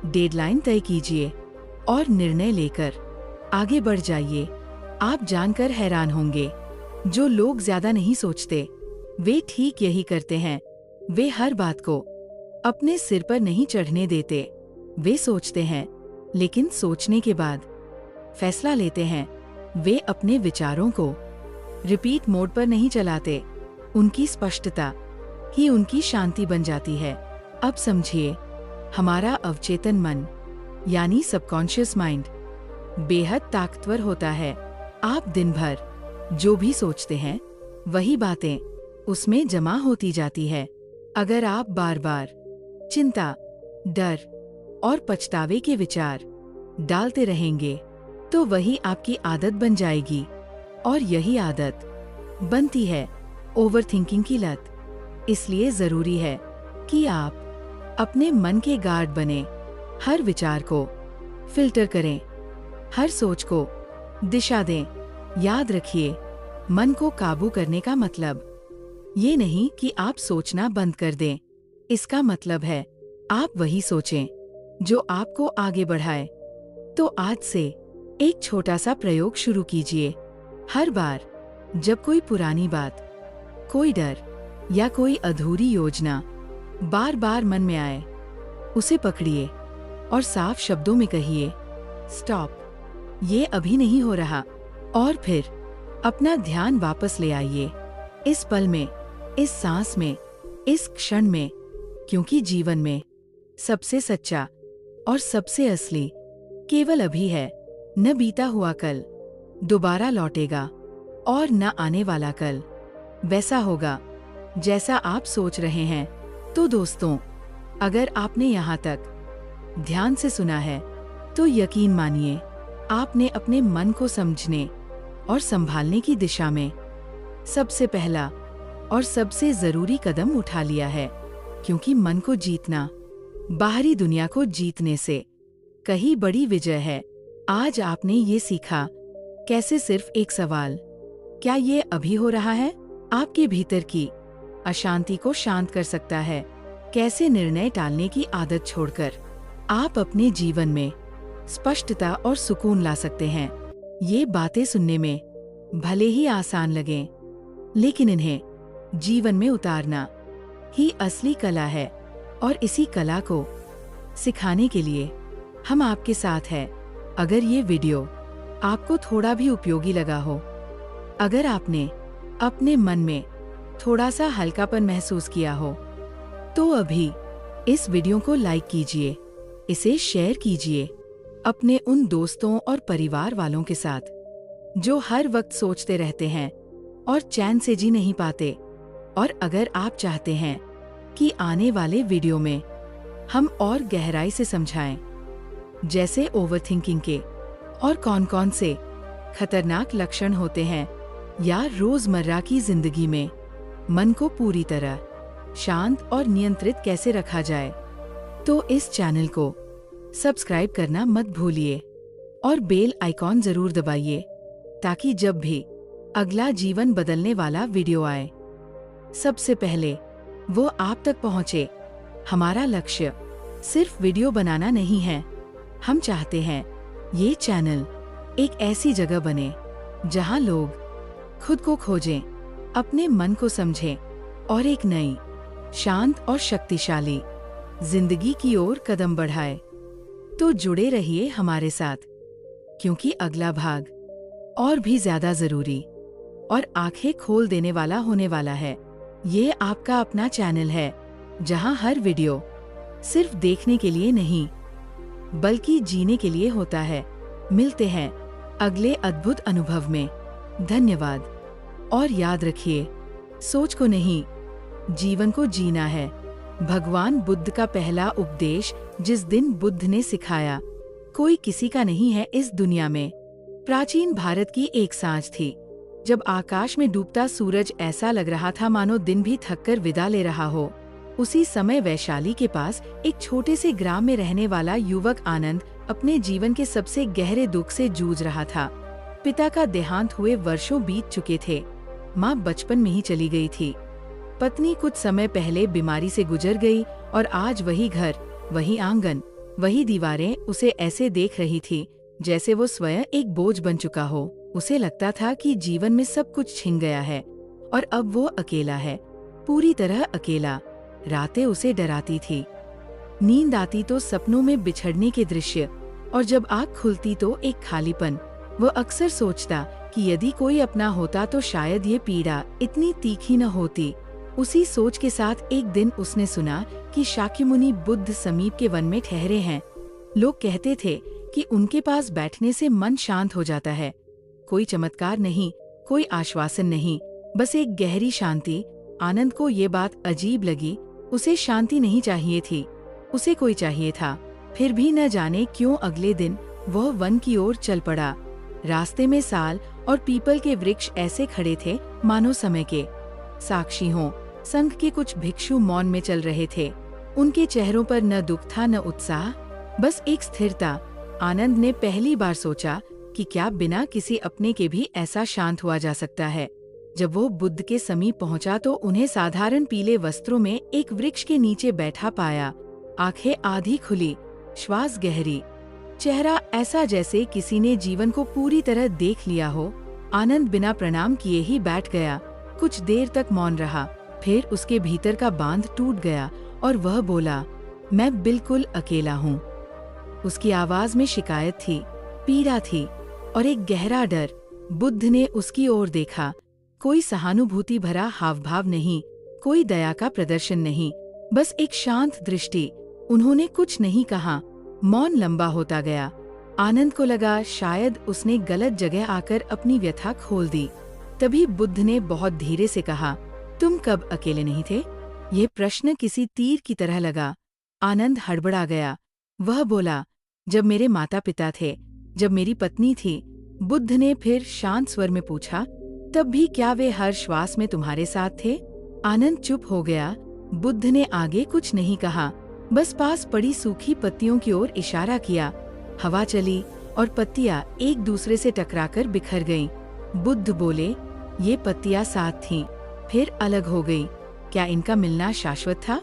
डेडलाइन तय कीजिए और निर्णय लेकर आगे बढ़ जाइए। आप जानकर हैरान होंगे, जो लोग ज्यादा नहीं सोचते, वे ठीक यही करते हैं। वे हर बात को अपने सिर पर नहीं चढ़ने देते। वे सोचते हैं, लेकिन सोचने के बाद फैसला लेते हैं। वे अपने विचारों को रिपीट मोड पर नहीं चलाते। उनकी स्पष्टता ही उनकी शांति बन जाती है। अब समझिए, हमारा अवचेतन मन यानी सबकॉन्शियस माइंड बेहद ताकतवर होता है। आप दिन भर जो भी सोचते हैं, वही बातें उसमें जमा होती जाती है। अगर आप बार बार चिंता, डर और पछतावे के विचार डालते रहेंगे, तो वही आपकी आदत बन जाएगी, और यही आदत बनती है ओवरथिंकिंग की लत। इसलिए जरूरी है कि आप अपने मन के गार्ड बने। हर विचार को फिल्टर करें, हर सोच को दिशा दें। याद रखिए, मन को काबू करने का मतलब ये नहीं कि आप सोचना बंद कर दें। इसका मतलब है आप वही सोचें जो आपको आगे बढ़ाए। तो आज से एक छोटा सा प्रयोग शुरू कीजिए। हर बार जब कोई पुरानी बात, कोई डर या कोई अधूरी योजना बार बार मन में आए, उसे पकड़िए और साफ शब्दों में कहिए, स्टॉप, ये अभी नहीं हो रहा। और फिर अपना ध्यान वापस ले आइए, इस पल में, इस सांस में, इस क्षण में। क्योंकि जीवन में सबसे सच्चा और सबसे असली केवल अभी है। न बीता हुआ कल दोबारा लौटेगा, और न आने वाला कल वैसा होगा जैसा आप सोच रहे हैं। तो दोस्तों, अगर आपने यहाँ तक ध्यान से सुना है, तो यकीन मानिए आपने अपने मन को समझने और संभालने की दिशा में सबसे पहला और सबसे जरूरी कदम उठा लिया है। क्योंकि मन को जीतना बाहरी दुनिया को जीतने से कहीं बड़ी विजय है। आज आपने ये सीखा कैसे सिर्फ एक सवाल, क्या ये अभी हो रहा है, आपके भीतर की अशांति को शांत कर सकता है। कैसे निर्णय टालने की आदत छोड़कर आप अपने जीवन में स्पष्टता और सुकून ला सकते हैं। ये बातें सुनने में भले ही आसान लगें, लेकिन इन्हें जीवन में उतारना ही असली कला है। और इसी कला को सिखाने के लिए हम आपके साथ हैं। अगर ये वीडियो आपको थोड़ा भी उपयोगी लगा हो, अगर आपने अपने मन में थोड़ा सा हल्कापन महसूस किया हो, तो अभी इस वीडियो को लाइक कीजिए, इसे शेयर कीजिए अपने उन दोस्तों और परिवार वालों के साथ जो हर वक्त सोचते रहते हैं और चैन से जी नहीं पाते। और अगर आप चाहते हैं कि आने वाले वीडियो में हम और गहराई से समझाएं, जैसे ओवरथिंकिंग के और कौन कौन से खतरनाक लक्षण होते हैं, या रोजमर्रा की जिंदगी में मन को पूरी तरह शांत और नियंत्रित कैसे रखा जाए, तो इस चैनल को सब्सक्राइब करना मत भूलिए और बेल आइकॉन जरूर दबाइए, ताकि जब भी अगला जीवन बदलने वाला वीडियो आए, सबसे पहले वो आप तक पहुंचे। हमारा लक्ष्य सिर्फ वीडियो बनाना नहीं है। हम चाहते हैं ये चैनल एक ऐसी जगह बने जहां लोग खुद को खोजें, अपने मन को समझें और एक नई, शांत और शक्तिशाली जिंदगी की ओर कदम बढ़ाए। तो जुड़े रहिए हमारे साथ, क्योंकि अगला भाग और भी ज्यादा जरूरी और आंखें खोल देने वाला होने वाला है। ये आपका अपना चैनल है, जहां हर वीडियो सिर्फ देखने के लिए नहीं, बल्कि जीने के लिए होता है। मिलते हैं अगले अद्भुत अनुभव में। धन्यवाद। और याद रखिए, सोच को नहीं, जीवन को जीना है। भगवान बुद्ध का पहला उपदेश जिस दिन बुद्ध ने सिखाया, कोई किसी का नहीं है इस दुनिया में। प्राचीन भारत की एक सांझ थी, जब आकाश में डूबता सूरज ऐसा लग रहा था मानो दिन भी थककर विदा ले रहा हो। उसी समय वैशाली के पास एक छोटे से ग्राम में रहने वाला युवक आनंद अपने जीवन के सबसे गहरे दुख से जूझ रहा था। पिता का देहांत हुए वर्षों बीत चुके थे। माँ बचपन में ही चली गई थी। पत्नी कुछ समय पहले बीमारी से गुजर गई और आज वही घर, वही आंगन, वही दीवारें उसे ऐसे देख रही थी जैसे वो स्वयं एक बोझ बन चुका हो। उसे लगता था कि जीवन में सब कुछ छिन गया है और अब वो अकेला है, पूरी तरह अकेला। रातें उसे डराती थी। नींद आती तो सपनों में बिछड़ने के दृश्य, और जब आँख खुलती तो एक खालीपन। वो अक्सर सोचता कि यदि कोई अपना होता तो शायद ये पीड़ा इतनी तीखी न होती। उसी सोच के साथ एक दिन उसने सुना कि शाक्यमुनि बुद्ध समीप के वन में ठहरे हैं। लोग कहते थे कि उनके पास बैठने से मन शांत हो जाता है। कोई चमत्कार नहीं, कोई आश्वासन नहीं, बस एक गहरी शांति। आनंद को ये बात अजीब लगी। उसे शांति नहीं चाहिए थी, उसे कोई चाहिए था। फिर भी न जाने क्यों अगले दिन वह वन की ओर चल पड़ा। रास्ते में साल और पीपल के वृक्ष ऐसे खड़े थे मानो समय के साक्षी हों। संघ के कुछ भिक्षु मौन में चल रहे थे। उनके चेहरों पर न दुख था न उत्साह, बस एक स्थिरता। आनंद ने पहली बार सोचा कि क्या बिना किसी अपने के भी ऐसा शांत हुआ जा सकता है। जब वो बुद्ध के समीप पहुंचा तो उन्हें साधारण पीले वस्त्रों में एक वृक्ष के नीचे बैठा पाया। आंखें आधी खुली, श्वास गहरी, चेहरा ऐसा जैसे किसी ने जीवन को पूरी तरह देख लिया हो। आनंद बिना प्रणाम किए ही बैठ गया। कुछ देर तक मौन रहा, फिर उसके भीतर का बांध टूट गया और वह बोला, मैं बिल्कुल अकेला हूँ। उसकी आवाज में शिकायत थी, पीड़ा थी और एक गहरा डर। बुद्ध ने उसकी ओर देखा। कोई सहानुभूति भरा हावभाव नहीं, कोई दया का प्रदर्शन नहीं, बस एक शांत दृष्टि। उन्होंने कुछ नहीं कहा। मौन लंबा होता गया। आनंद को लगा शायद उसने गलत जगह आकर अपनी व्यथा खोल दी। तभी बुद्ध ने बहुत धीरे से कहा, तुम कब अकेले नहीं थे? यह प्रश्न किसी तीर की तरह लगा। आनंद हड़बड़ा गया। वह बोला, जब मेरे माता पिता थे, जब मेरी पत्नी थी। बुद्ध ने फिर शांत स्वर में पूछा, तब भी क्या वे हर श्वास में तुम्हारे साथ थे? आनंद चुप हो गया। बुद्ध ने आगे कुछ नहीं कहा, बस पास पड़ी सूखी पत्तियों की ओर इशारा किया। हवा चली और पत्तियां एक दूसरे से टकराकर बिखर गईं। बुद्ध बोले, ये पत्तियां साथ थीं, फिर अलग हो गई। क्या इनका मिलना शाश्वत था?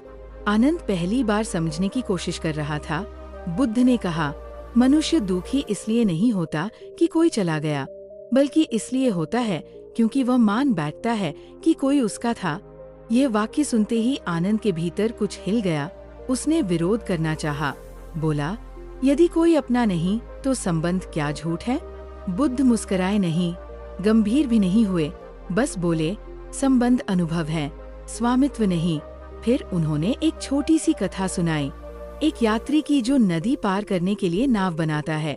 आनंद पहली बार समझने की कोशिश कर रहा था। बुद्ध ने कहा, मनुष्य दुखी इसलिए नहीं होता कि कोई चला गया, बल्कि इसलिए होता है क्योंकि वह मान बैठता है कि कोई उसका था। ये वाक्य सुनते ही आनंद के भीतर कुछ हिल गया। उसने विरोध करना चाहा। बोला, यदि कोई अपना नहीं तो संबंध क्या झूठ है? बुद्ध मुस्कुराए नहीं, गंभीर भी नहीं हुए, बस बोले, संबंध अनुभव है, स्वामित्व नहीं। फिर उन्होंने एक छोटी सी कथा सुनाई, एक यात्री की जो नदी पार करने के लिए नाव बनाता है।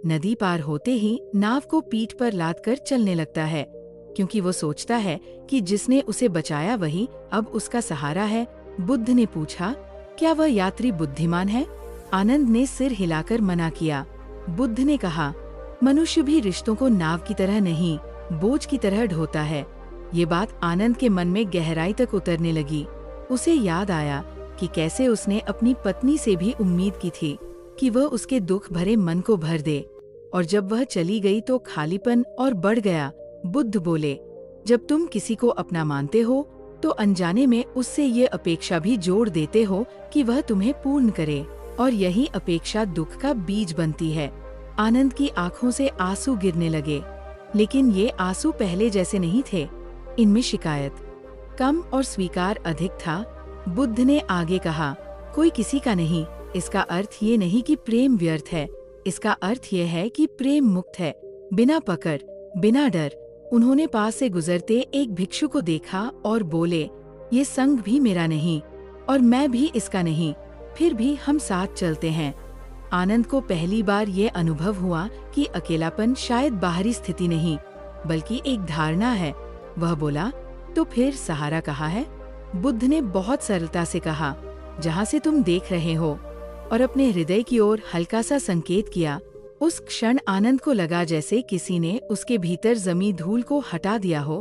नदी पार होते ही नाव को पीठ पर लादकर चलने लगता है, क्योंकि वो सोचता है कि जिसने उसे बचाया वही अब उसका सहारा है। बुद्ध ने पूछा, क्या वह यात्री बुद्धिमान है? आनंद ने सिर हिलाकर मना किया। बुद्ध ने कहा, मनुष्य भी रिश्तों को नाव की तरह नहीं, बोझ की तरह ढोता है। ये बात आनंद के मन में गहराई तक उतरने लगी। उसे याद आया कि कैसे उसने अपनी पत्नी से भी उम्मीद की थी कि वह उसके दुख भरे मन को भर दे, और जब वह चली गई तो खालीपन और बढ़ गया। बुद्ध बोले, जब तुम किसी को अपना मानते हो तो अनजाने में उससे ये अपेक्षा भी जोड़ देते हो कि वह तुम्हें पूर्ण करे, और यही अपेक्षा दुख का बीज बनती है। आनंद की आंखों से आंसू गिरने लगे, लेकिन ये आंसू पहले जैसे नहीं थे। इनमें शिकायत कम और स्वीकार अधिक था। बुद्ध ने आगे कहा, कोई किसी का नहीं, इसका अर्थ ये नहीं कि प्रेम व्यर्थ है, इसका अर्थ ये है कि प्रेम मुक्त है, बिना पकड़, बिना डर। उन्होंने पास से गुजरते एक भिक्षु को देखा और बोले, ये संग भी मेरा नहीं और मैं भी इसका नहीं, फिर भी हम साथ चलते हैं। आनंद को पहली बार ये अनुभव हुआ कि अकेलापन शायद बाहरी स्थिति नहीं, बल्कि एक धारणा है। वह बोला, तो फिर सहारा कहाँ है? बुद्ध ने बहुत सरलता से कहा, जहाँ से तुम देख रहे हो, और अपने हृदय की ओर हल्का सा संकेत किया। उस क्षण आनंद को लगा जैसे किसी ने उसके भीतर जमी धूल को हटा दिया हो।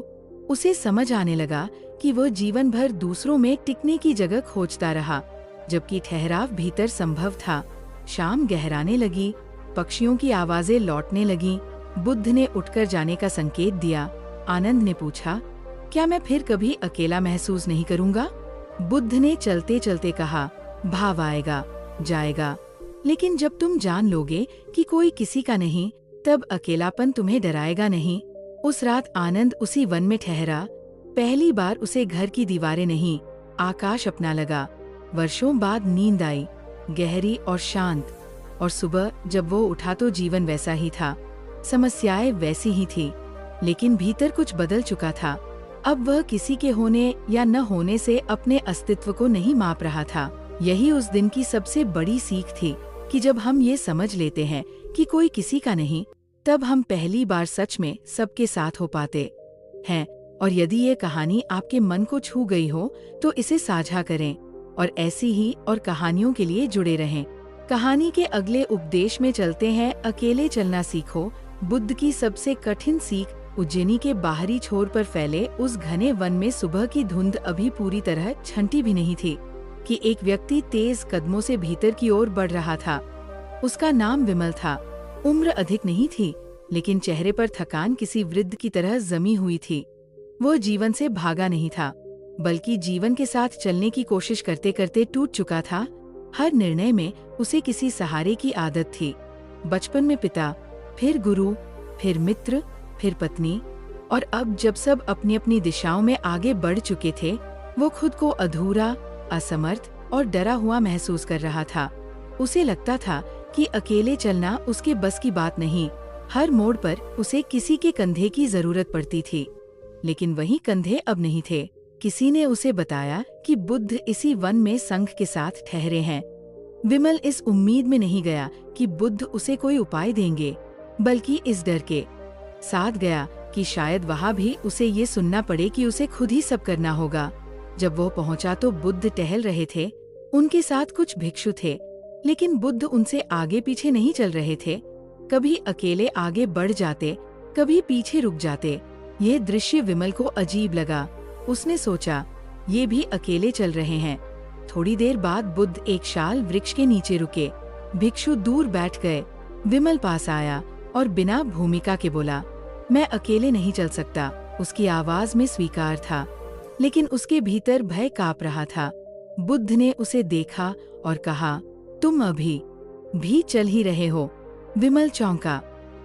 उसे समझ आने लगा कि वह जीवन भर दूसरों में टिकने की जगह खोजता रहा, जबकि ठहराव भीतर संभव था। शाम गहराने लगी, पक्षियों की आवाजें लौटने लगीं। बुद्ध ने उठकर जाने का संकेत दिया। आनंद ने पूछा, क्या मैं फिर कभी अकेला महसूस नहीं करूंगा? बुद्ध ने चलते चलते कहा, भाव आएगा, जाएगा, लेकिन जब तुम जान लोगे कि कोई किसी का नहीं, तब अकेलापन तुम्हें डराएगा नहीं। उस रात आनंद उसी वन में ठहरा। पहली बार उसे घर की दीवारें नहीं, आकाश अपना लगा। वर्षों बाद नींद आई, गहरी और शांत। और सुबह जब वो उठा तो जीवन वैसा ही था, समस्याएं वैसी ही थी, लेकिन भीतर कुछ बदल चुका था। अब वह किसी के होने या न होने से अपने अस्तित्व को नहीं माप रहा था। यही उस दिन की सबसे बड़ी सीख थी कि जब हम ये समझ लेते हैं कि कोई किसी का नहीं, तब हम पहली बार सच में सबके साथ हो पाते हैं। और यदि ये कहानी आपके मन को छू गई हो तो इसे साझा करें, और ऐसी ही और कहानियों के लिए जुड़े रहें। कहानी के अगले उपदेश में चलते हैं। अकेले चलना सीखो। बुद्ध की सबसे कठिन सीख। उज्जैनी के बाहरी छोर पर फैले उस घने वन में सुबह की धुंध अभी पूरी तरह छंटी भी नहीं थी कि एक व्यक्ति तेज कदमों से भीतर की ओर बढ़ रहा था। उसका नाम विमल था। उम्र अधिक नहीं थी, लेकिन चेहरे पर थकान किसी वृद्ध की तरह जमी हुई थी। वो जीवन से भागा नहीं था, बल्कि जीवन के साथ चलने की कोशिश करते करते टूट चुका था। हर निर्णय में उसे किसी सहारे की आदत थी। बचपन में पिता, फिर गुरु, फिर मित्र, फिर पत्नी, और अब जब सब अपनी अपनी दिशाओं में आगे बढ़ चुके थे, वो खुद को अधूरा, असमर्थ और डरा हुआ महसूस कर रहा था। उसे लगता था कि अकेले चलना उसके बस की बात नहीं। हर मोड़ पर उसे किसी के कंधे की जरूरत पड़ती थी, लेकिन वही कंधे अब नहीं थे। किसी ने उसे बताया कि बुद्ध इसी वन में संघ के साथ ठहरे हैं। विमल इस उम्मीद में नहीं गया कि बुद्ध उसे कोई उपाय देंगे, बल्कि इस डर के साथ गया कि शायद वहाँ भी उसे ये सुनना पड़े कि उसे खुद ही सब करना होगा। जब वो पहुंचा तो बुद्ध टहल रहे थे। उनके साथ कुछ भिक्षु थे, लेकिन बुद्ध उनसे आगे पीछे नहीं चल रहे थे। कभी अकेले आगे बढ़ जाते, कभी पीछे रुक जाते। ये दृश्य विमल को अजीब लगा। उसने सोचा, ये भी अकेले चल रहे हैं। थोड़ी देर बाद बुद्ध एक शाल वृक्ष के नीचे रुके। भिक्षु दूर बैठ गए। विमल पास आया और बिना भूमिका के बोला, मैं अकेले नहीं चल सकता। उसकी आवाज में स्वीकार था, लेकिन उसके भीतर भय कांप रहा था। बुद्ध ने उसे देखा और कहा, तुम अभी भी चल ही रहे हो। विमल चौंका,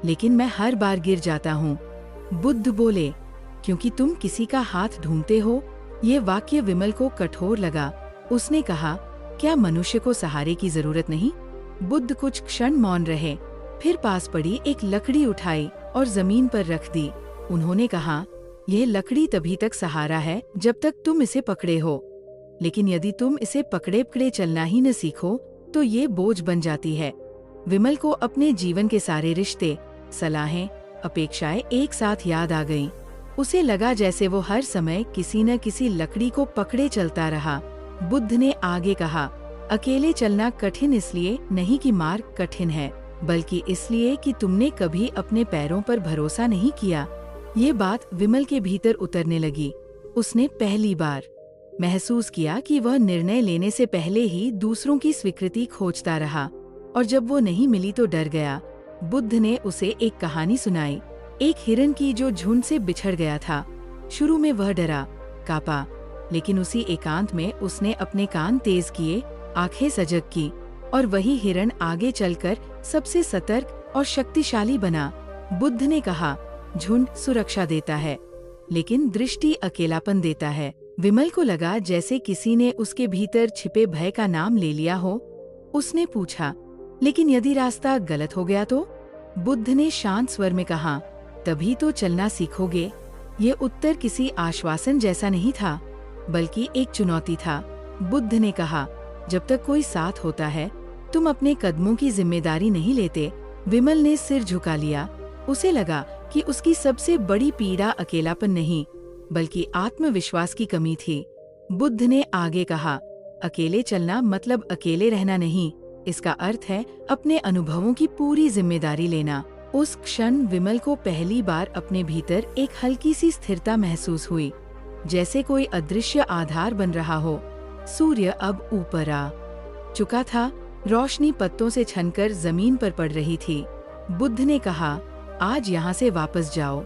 लेकिन मैं हर बार गिर जाता हूँ। बुद्ध बोले, क्योंकि तुम किसी का हाथ ढूंढते हो। ये वाक्य विमल को कठोर लगा। उसने कहा, क्या मनुष्य को सहारे की जरूरत नहीं? बुद्ध कुछ क्षण मौन रहे, फिर पास पड़ी एक लकड़ी उठाई और जमीन पर रख दी। उन्होंने कहा, यह लकड़ी तभी तक सहारा है जब तक तुम इसे पकड़े हो, लेकिन यदि तुम इसे पकड़े पकड़े चलना ही न सीखो तो ये बोझ बन जाती है। विमल को अपने जीवन के सारे रिश्ते, सलाहें, अपेक्षाएं एक साथ याद आ गईं। उसे लगा जैसे वो हर समय किसी न किसी लकड़ी को पकड़े चलता रहा। बुद्ध ने आगे कहा, अकेले चलना कठिन इसलिए नहीं कि मार्ग कठिन है, बल्कि इसलिए कि तुमने कभी अपने पैरों पर भरोसा नहीं किया। ये बात विमल के भीतर उतरने लगी। उसने पहली बार महसूस किया कि वह निर्णय लेने से पहले ही दूसरों की स्वीकृति खोजता रहा, और जब वो नहीं मिली तो डर गया। बुद्ध ने उसे एक कहानी सुनाई, एक हिरन की जो झुंड से बिछड़ गया था। शुरू में वह डरा, कांपा, लेकिन उसी एकांत में उसने अपने कान तेज किए, आंखें सजग की, और वही हिरन आगे चलकर सबसे सतर्क और शक्तिशाली बना। बुद्ध ने कहा, झुंड सुरक्षा देता है, लेकिन दृष्टि अकेलापन देता है। विमल को लगा जैसे किसी ने उसके भीतर छिपे भय का नाम ले लिया हो। उसने पूछा, लेकिन यदि रास्ता गलत हो गया तो? बुद्ध ने शांत स्वर में कहा, तभी तो चलना सीखोगे। ये उत्तर किसी आश्वासन जैसा नहीं था, बल्कि एक चुनौती था। बुद्ध ने कहा, जब तक कोई साथ होता है तुम अपने कदमों की जिम्मेदारी नहीं लेते। विमल ने सिर झुका लिया। उसे लगा कि उसकी सबसे बड़ी पीड़ा अकेलापन नहीं, बल्कि आत्मविश्वास की कमी थी। बुद्ध ने आगे कहा, अकेले चलना मतलब अकेले रहना नहीं, इसका अर्थ है अपने अनुभवों की पूरी जिम्मेदारी लेना। उस क्षण विमल को पहली बार अपने भीतर एक हल्की सी स्थिरता महसूस हुई, जैसे कोई अदृश्य आधार बन रहा हो। सूर्य अब ऊपर आ चुका था, रोशनी पत्तों से छनकर जमीन पर पड़ रही थी। बुद्ध ने कहा, आज यहाँ से वापस जाओ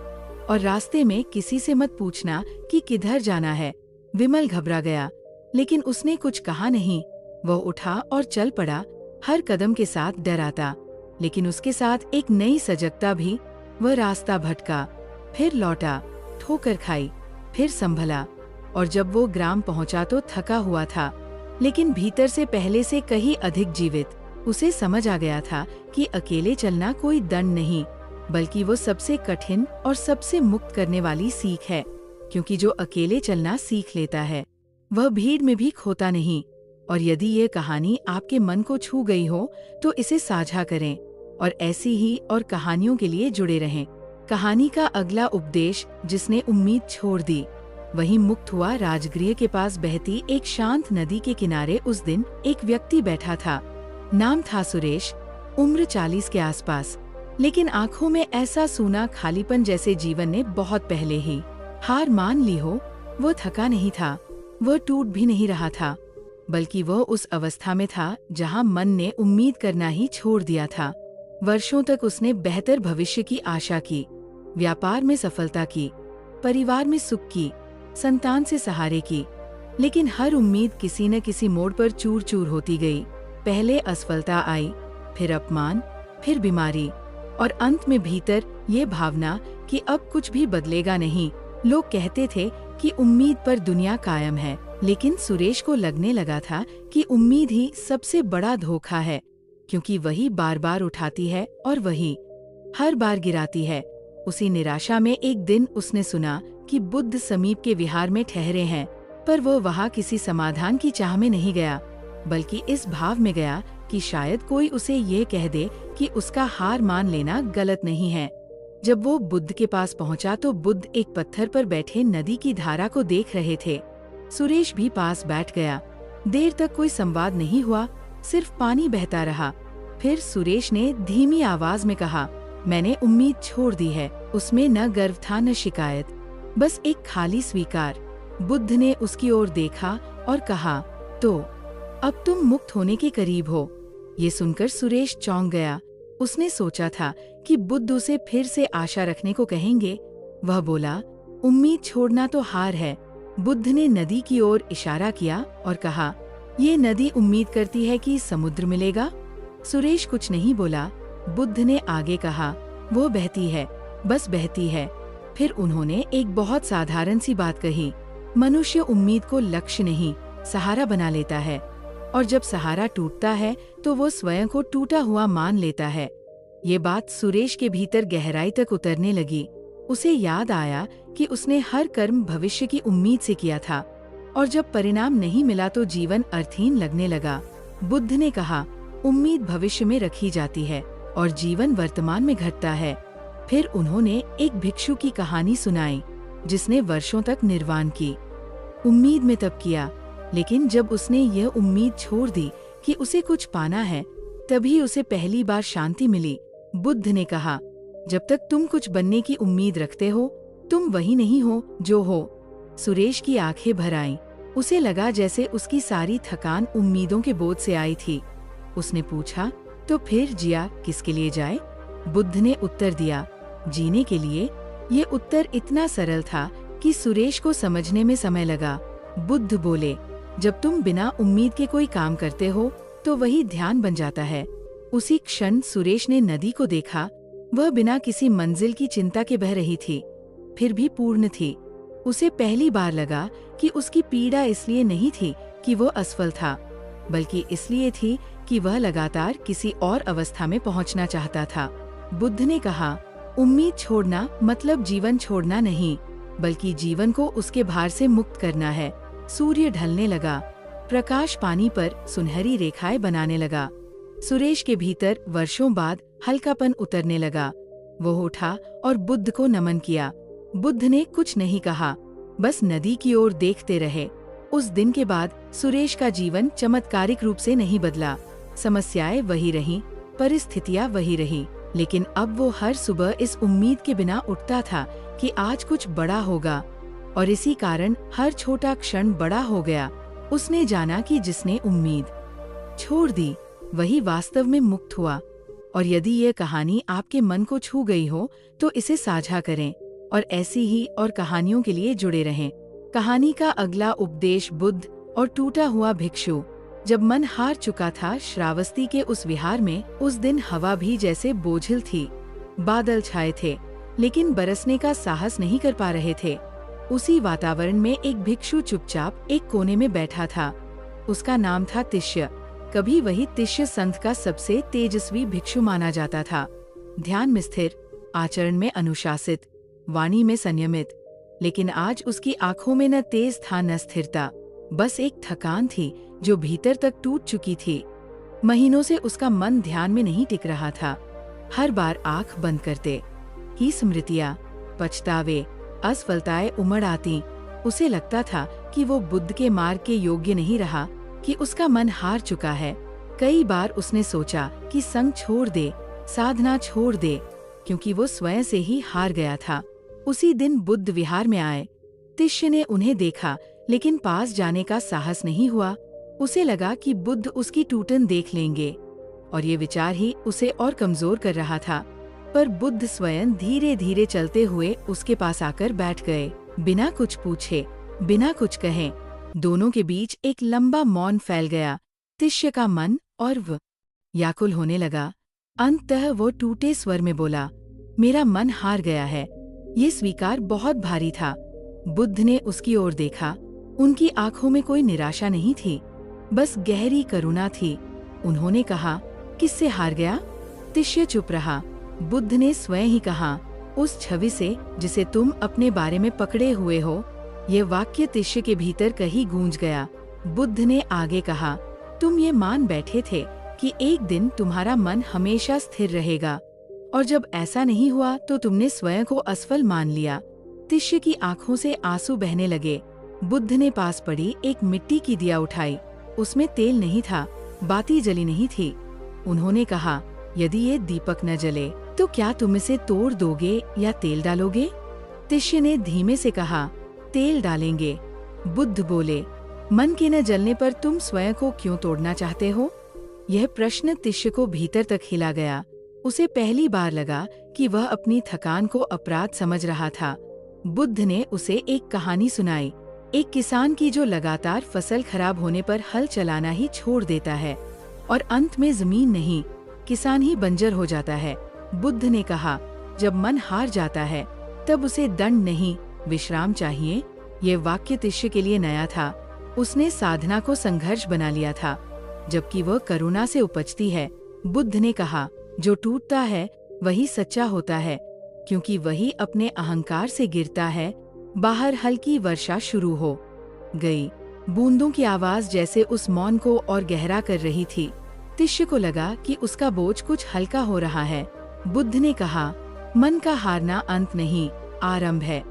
और रास्ते में किसी से मत पूछना कि किधर जाना है। विमल घबरा गया, लेकिन उसने कुछ कहा नहीं। वह उठा और चल पड़ा, हर कदम के साथ डर आता, लेकिन उसके साथ एक नई सजगता भी। वह रास्ता भटका, फिर लौटा, ठोकर खाई, फिर संभला, और जब वो ग्राम पहुंचा तो थका हुआ था, लेकिन भीतर से पहले से कहीं अधिक जीवित। उसे समझ आ गया था कि अकेले चलना कोई दंड नहीं, बल्कि वो सबसे कठिन और सबसे मुक्त करने वाली सीख है, क्योंकि जो अकेले चलना सीख लेता है वह भीड़ में भी खोता नहीं। और यदि ये कहानी आपके मन को छू गई हो तो इसे साझा करें और ऐसी ही और कहानियों के लिए जुड़े रहें। कहानी का अगला उपदेश, जिसने उम्मीद छोड़ दी, वहीं मुक्त हुआ। राजगृह के पास बहती एक शांत नदी के किनारे उस दिन एक व्यक्ति बैठा था। नाम था सुरेश, उम्र 40 के आसपास, लेकिन आंखों में ऐसा सूना खालीपन जैसे जीवन ने बहुत पहले ही हार मान ली हो। वो थका नहीं था, वह टूट भी नहीं रहा था, बल्कि वह उस अवस्था में था जहां मन ने उम्मीद करना ही छोड़ दिया था। वर्षों तक उसने बेहतर भविष्य की आशा की, व्यापार में सफलता की, परिवार में सुख की, संतान से सहारे की, लेकिन हर उम्मीद किसी न किसी मोड़ पर चूर चूर होती गई। पहले असफलता आई, फिर अपमान, फिर बीमारी, और अंत में भीतर ये भावना कि अब कुछ भी बदलेगा नहीं। लोग कहते थे कि उम्मीद पर दुनिया कायम है, लेकिन सुरेश को लगने लगा था कि उम्मीद ही सबसे बड़ा धोखा है, क्योंकि वही बार बार उठाती है और वही हर बार गिराती है। उसी निराशा में एक दिन उसने सुना कि बुद्ध समीप के विहार में ठहरे हैं, पर वो वहाँ किसी समाधान की चाह में नहीं गया, बल्कि इस भाव में गया कि शायद कोई उसे ये कह दे कि उसका हार मान लेना गलत नहीं है। जब वो बुद्ध के पास पहुंचा तो बुद्ध एक पत्थर पर बैठे नदी की धारा को देख रहे थे। सुरेश भी पास बैठ गया। देर तक कोई संवाद नहीं हुआ, सिर्फ पानी बहता रहा। फिर सुरेश ने धीमी आवाज में कहा, मैंने उम्मीद छोड़ दी है। उसमें न गर्व था न शिकायत, बस एक खाली स्वीकार। बुद्ध ने उसकी ओर देखा और कहा, तो अब तुम मुक्त होने के करीब हो। ये सुनकर सुरेश चौंक गया। उसने सोचा था कि बुद्ध उसे फिर से आशा रखने को कहेंगे। वह बोला, उम्मीद छोड़ना तो हार है। बुद्ध ने नदी की ओर इशारा किया और कहा, ये नदी उम्मीद करती है कि समुद्र मिलेगा। सुरेश कुछ नहीं बोला। बुद्ध ने आगे कहा, वो बहती है, बस बहती है। फिर उन्होंने एक बहुत साधारण सी बात कही, मनुष्य उम्मीद को लक्ष्य नहीं, सहारा बना लेता है, और जब सहारा टूटता है तो वो स्वयं को टूटा हुआ मान लेता है। ये बात सुरेश के भीतर गहराई तक उतरने लगी। उसे याद आया कि उसने हर कर्म भविष्य की उम्मीद से किया था, और जब परिणाम नहीं मिला तो जीवन अर्थहीन लगने लगा। बुद्ध ने कहा, उम्मीद भविष्य में रखी जाती है और जीवन वर्तमान में घटता है। फिर उन्होंने एक भिक्षु की कहानी सुनाई, जिसने वर्षों तक निर्वाण की उम्मीद में तप किया, लेकिन जब उसने यह उम्मीद छोड़ दी कि उसे कुछ पाना है, तभी उसे पहली बार शांति मिली। बुद्ध ने कहा, जब तक तुम कुछ बनने की उम्मीद रखते हो, तुम वही नहीं हो जो हो। सुरेश की आंखें भर आईं। उसे लगा जैसे उसकी सारी थकान उम्मीदों के बोझ से आई थी। उसने पूछा, तो फिर जिया किसके लिए जाए? बुद्ध ने उत्तर दिया, जीने के लिए। ये उत्तर इतना सरल था कि सुरेश को समझने में समय लगा। बुद्ध बोले, जब तुम बिना उम्मीद के कोई काम करते हो तो वही ध्यान बन जाता है। उसी क्षण सुरेश ने नदी को देखा। वह बिना किसी मंजिल की चिंता के बह रही थी, फिर भी पूर्ण थी। उसे पहली बार लगा कि उसकी पीड़ा इसलिए नहीं थी कि वो असफल था, बल्कि इसलिए थी कि वह लगातार किसी और अवस्था में पहुंचना चाहता था। बुद्ध ने कहा, उम्मीद छोड़ना मतलब जीवन छोड़ना नहीं, बल्कि जीवन को उसके भार से मुक्त करना है। सूर्य ढलने लगा। प्रकाश पानी पर सुनहरी रेखाएं बनाने लगा। सुरेश के भीतर वर्षों बाद हल्कापन उतरने लगा। वो उठा और बुद्ध को नमन किया। बुद्ध ने कुछ नहीं कहा, बस नदी की ओर देखते रहे। उस दिन के बाद सुरेश का जीवन चमत्कारिक रूप से नहीं बदला। समस्याएं वही रहीं, परिस्थितियां वही रही, लेकिन अब वो हर सुबह इस उम्मीद के बिना उठता था कि आज कुछ बड़ा होगा, और इसी कारण हर छोटा क्षण बड़ा हो गया। उसने जाना कि जिसने उम्मीद छोड़ दी वही वास्तव में मुक्त हुआ। और यदि ये कहानी आपके मन को छू गई हो तो इसे साझा करें और ऐसी ही और कहानियों के लिए जुड़े रहें। कहानी का अगला उपदेश बुद्ध और टूटा हुआ भिक्षु। जब मन हार चुका था श्रावस्ती के उस विहार में, उस दिन हवा भी जैसे बोझिल थी। बादल छाए थे लेकिन बरसने का साहस नहीं कर पा रहे थे। उसी वातावरण में एक भिक्षु चुपचाप एक कोने में बैठा था। उसका नाम था तिष्य। कभी वही तिष्य संत का सबसे तेजस्वी भिक्षु माना जाता था। ध्यान में स्थिर, आचरण में अनुशासित, वाणी में संयमित। लेकिन आज उसकी आंखों में न तेज था न स्थिरता, बस एक थकान थी जो भीतर तक टूट चुकी थी। महीनों से उसका मन ध्यान में नहीं टिक रहा था। हर बार आंख बंद करते ही स्मृतियाँ, पछतावे, असफलताएं उमड़ आती। उसे लगता था कि वो बुद्ध के मार्ग के योग्य नहीं रहा, कि उसका मन हार चुका है। कई बार उसने सोचा कि संग छोड़ दे, साधना छोड़ दे, क्योंकि वो स्वयं से ही हार गया था। उसी दिन बुद्ध विहार में आए। तिष्य ने उन्हें देखा लेकिन पास जाने का साहस नहीं हुआ। उसे लगा कि बुद्ध उसकी टूटन देख लेंगे, और ये विचार ही उसे और कमजोर कर रहा था। पर बुद्ध स्वयं धीरे धीरे चलते हुए उसके पास आकर बैठ गए। बिना कुछ पूछे, बिना कुछ कहे, दोनों के बीच एक लंबा मौन फैल गया। तिष्य का मन और व्याकुल होने लगा। अंततः वो टूटे स्वर में बोला, मेरा मन हार गया है। ये स्वीकार बहुत भारी था। बुद्ध ने उसकी ओर देखा। उनकी आंखों में कोई निराशा नहीं थी, बस गहरी करुणा थी। उन्होंने कहा, किससे हार गया? तिष्य चुप रहा। बुद्ध ने स्वयं ही कहा, उस छवि से जिसे तुम अपने बारे में पकड़े हुए हो। यह वाक्य तिष्य के भीतर कहीं गूंज गया। बुद्ध ने आगे कहा, तुम ये मान बैठे थे कि एक दिन तुम्हारा मन हमेशा स्थिर रहेगा, और जब ऐसा नहीं हुआ तो तुमने स्वयं को असफल मान लिया। तिष्य की आंखों से आंसू बहने लगे। बुद्ध ने पास पड़ी एक मिट्टी की दिया उठाई। उसमें तेल नहीं था, बाती जली नहीं थी। उन्होंने कहा, यदि ये दीपक न जले तो क्या तुम इसे तोड़ दोगे या तेल डालोगे? तिष्य ने धीमे से कहा, तेल डालेंगे। बुद्ध बोले, मन के न जलने पर तुम स्वयं को क्यों तोड़ना चाहते हो? यह प्रश्न तिष्य को भीतर तक हिला गया। उसे पहली बार लगा कि वह अपनी थकान को अपराध समझ रहा था। बुद्ध ने उसे एक कहानी सुनाई, एक किसान की जो लगातार फसल खराब होने पर हल चलाना ही छोड़ देता है, और अंत में जमीन नहीं, किसान ही बंजर हो जाता है। बुद्ध ने कहा, जब मन हार जाता है तब उसे दंड नहीं, विश्राम चाहिए। ये वाक्य तिष्य के लिए नया था। उसने साधना को संघर्ष बना लिया था, जबकि वह करुणा से उपजती है। बुद्ध ने कहा, जो टूटता है वही सच्चा होता है, क्योंकि वही अपने अहंकार से गिरता है। बाहर हल्की वर्षा शुरू हो गई। बूंदों की आवाज जैसे उस मौन को और गहरा कर रही थी। तिष्य को लगा कि उसका बोझ कुछ हल्का हो रहा है। बुद्ध ने कहा, मन का हारना अंत नहीं, आरंभ है,